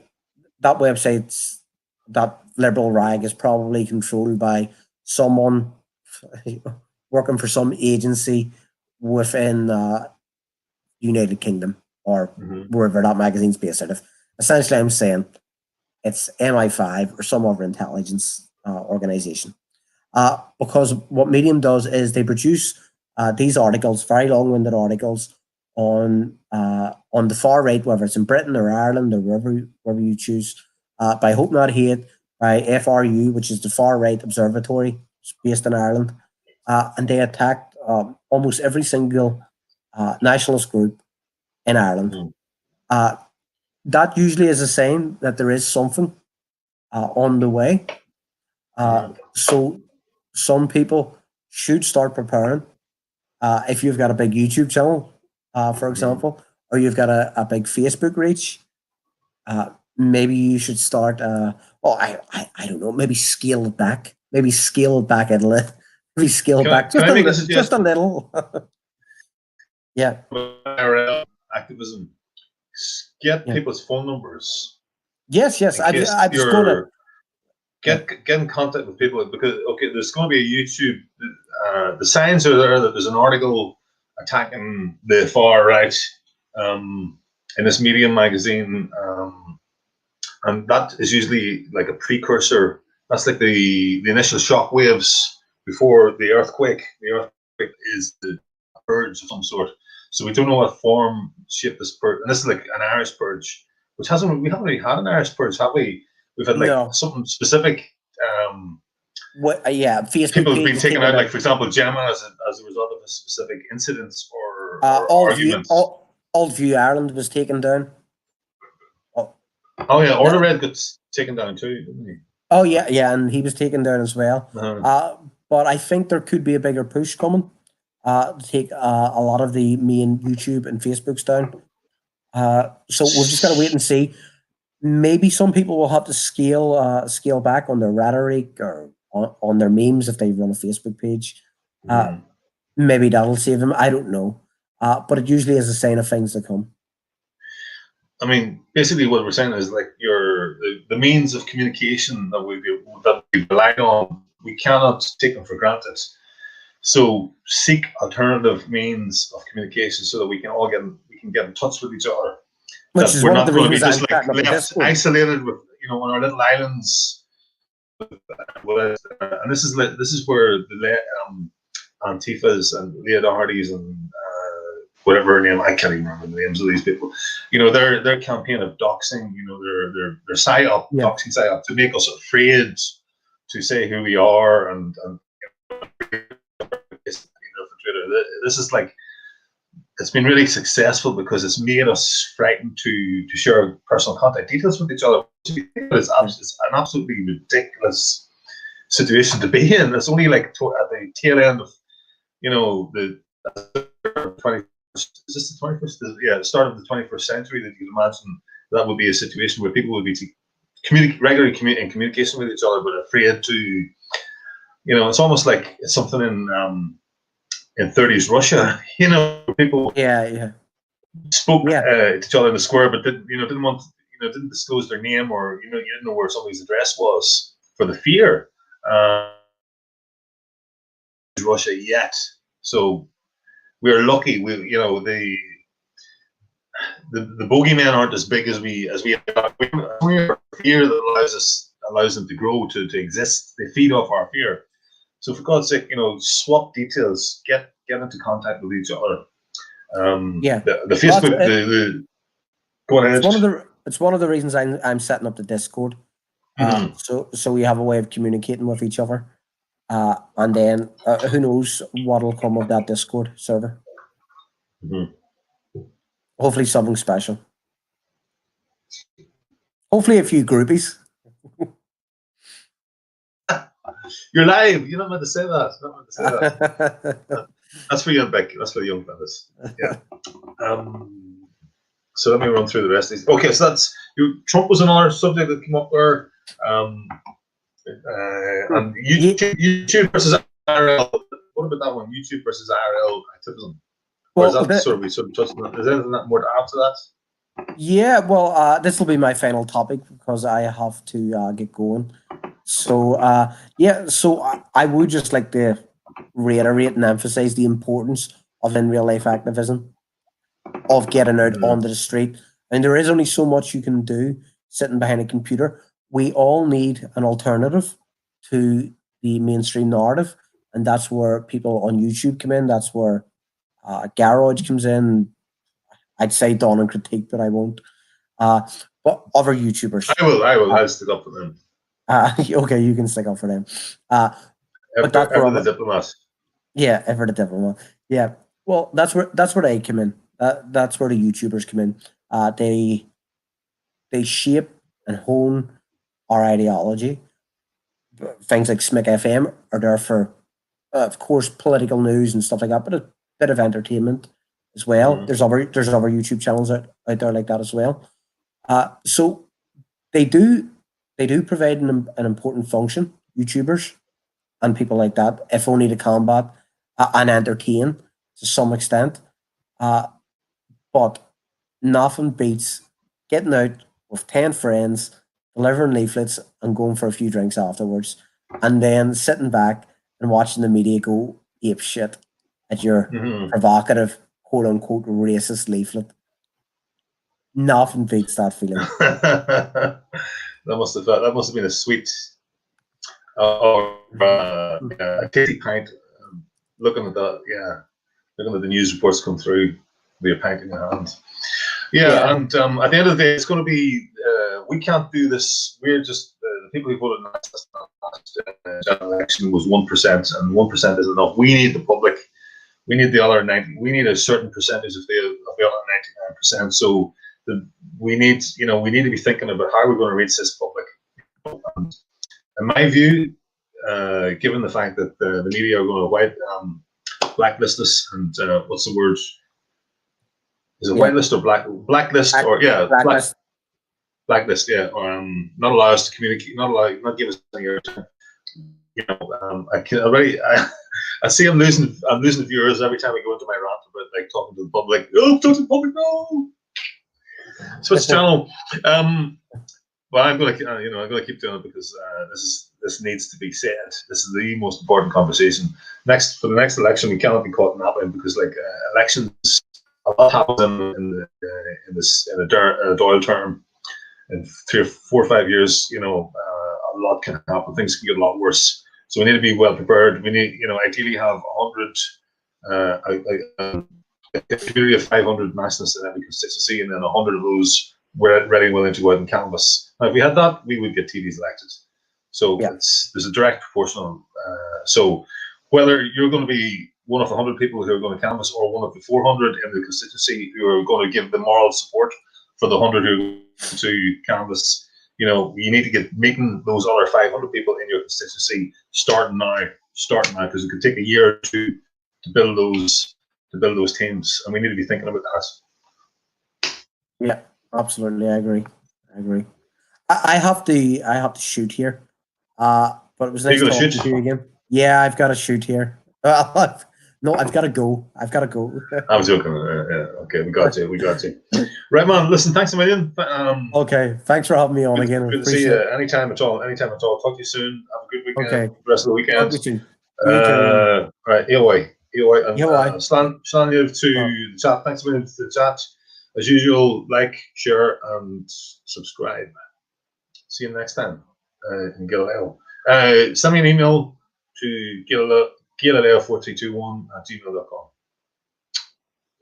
that website's that liberal rag is probably controlled by someone working for some agency within United Kingdom or wherever that magazine's based out of. Essentially, I'm saying it's MI5 or some other intelligence organization. Because what Medium does is they produce these articles, very long-winded articles, on the far right, whether it's in Britain or Ireland or wherever you choose, by Hope Not Hate, by FRU, which is the far right observatory, it's based in Ireland, and they attacked almost every single nationalist group in Ireland. That usually is a sign that there is something on the way. So some people should start preparing. If you've got a big YouTube channel, for example, or you've got a big Facebook reach, maybe you should start. I don't know. Maybe scale it back. Maybe scale it back a little. Maybe scale it back just a little. Yeah. Activism. Get people's phone numbers. Yes. I was going to get in contact with people, because there's going to be a YouTube. The signs are there that there's an article attacking the far right in this Medium magazine, and that is usually like a precursor. That's like the initial shock waves before the earthquake. The earthquake is the purge of some sort. So we don't know what form, shape this purge, and this is like an Irish purge, we haven't really had an Irish purge, have we? We've had like something specific. Facebook people have been taken out, like for example, Gemma as a result of a specific incidents or arguments. Old View Ireland was taken down. Oh yeah, Order Red got taken down too, didn't he? Oh yeah, and he was taken down as well. But I think there could be a bigger push coming to take a lot of the main YouTube and Facebooks down. So we've just got to wait and see. Maybe some people will have to scale back on their rhetoric or on their memes if they run a Facebook page. Maybe that'll save them. I don't know. But it usually is a sign of things to come. I mean, basically what we're saying is like the means of communication that we rely on, we cannot take them for granted. So seek alternative means of communication so that we can get in touch with each other. Which is we're one not of the going to be reasons just like left isolated with on our little islands. And this is where the Antifas and Leah Doherty's and whatever her name, I can't even remember the names of these people. Their campaign of doxing, their psyop, doxing psyop, to make us afraid to say who we are and this is like it's been really successful because it's made us frightened to share personal contact details with each other. It's an absolutely ridiculous situation to be in. It's only like at the tail end of, the 21st. Is this the 21st? Yeah, the start of the 21st century that you can imagine that would be a situation where people would be regularly in communication with each other, but afraid to. It's almost like it's something in 30s Russia. People spoke to each other in the square, but didn't want didn't disclose their name, or you didn't know where somebody's address was for the fear. Russia yet, so we're lucky. The bogeymen aren't as big as we are. Fear that allows them to grow, to exist. They feed off our fear. So for God's sake, swap details, get into contact with each other. The Facebook, go ahead. It's one of the reasons I'm setting up the Discord. So we have a way of communicating with each other. And then who knows what'll come of that Discord server. Hopefully something special. Hopefully a few groupies. You're live. You're not meant to say that. That's for young Beck. That's for the young fellas. Yeah. So let me run through the rest of these. Okay, so that's Trump was another subject that came up there. And YouTube versus IRL. What about that one? YouTube versus IRL activism. Or is that we sort of touched on that? Is there anything more to add to that? Yeah, well, this will be my final topic because I have to get going. So, I would just like to reiterate and emphasize the importance of in real life activism, of getting out onto the street. And there is only so much you can do sitting behind a computer. We all need an alternative to the mainstream narrative, and that's where people on YouTube come in. That's where Gearóid comes in. I'd say Dawn and Critique, but I won't. But other YouTubers. I will. I'll stick up for them. Okay, you can stick up for them. But that's ever the diplomat. Yeah, ever the diplomat. Yeah. Well, that's where they come in. That's where the YouTubers come in. They shape and hone our ideology. Things like Smick FM are there for, of course, political news and stuff like that, but a bit of entertainment as well. There's other YouTube channels out there like that as well. So they do provide an important function, YouTubers and people like that, if only to combat and entertain to some extent. But nothing beats getting out with 10 friends, delivering leaflets and going for a few drinks afterwards, and then sitting back and watching the media go ape shit at your provocative, quote unquote, racist leaflet. Nothing beats that feeling. that must have been a sweet a tasty pint. Looking at that, looking at the news reports come through with a pint in your hand. And at the end of the day, it's going to be we can't do this. We're just the people who voted in the last election was 1%, and 1% isn't enough. We need the public. We need the other 90. We need a certain percentage of the other 99%. So we need to be thinking about how we're going to reach this public. And in my view, given the fact that the media are going to blacklist us, and what's the word? Is it whitelist or blacklist? Blacklist. Blacklist, not allow us to communicate, not give us any airtime. I see I'm losing viewers every time I go into my rant about like talking to the public. Oh, talk to the public, no. Switch channel. Well, I'm gonna keep doing it because this needs to be said. This is the most important conversation. For the next election, we cannot be caught napping because elections, a lot happens in a Doyle term. In 3 or 4 or 5 years, a lot can happen. Things can get a lot worse. So we need to be well prepared. We need, ideally have 100, a community of 500 nationalists in every constituency, and then 100 of those were ready and willing to go out and canvass. Now, if we had that, we would get TDs elected. So there's a direct proportional. So whether you're going to be one of the 100 people who are going to canvass, or one of the 400 in the constituency who are going to give the moral support for the 100 who are going to canvass. You know, you need to get meeting those other 500 people in your constituency starting now, because it could take a year or two to build those teams, and we need to be thinking about that. Yeah, absolutely. I agree. I have to shoot here. But it was nice talking to you again. Yeah, I've got to shoot here. No, I've got to go. I was joking. Okay, we got you. Right, man. Listen, thanks a million. Okay, thanks for having me on again. Good to see you anytime at all. Talk to you soon. Have a good weekend. Okay. The rest of the weekend. You too. Right, Eowai. Sean, you to Oh. the chat. Thanks a million to the chat. As usual, like, share, and subscribe. See you next time in Galileo. Send me an email to Galileo43221@gmail.com.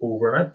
Over and out.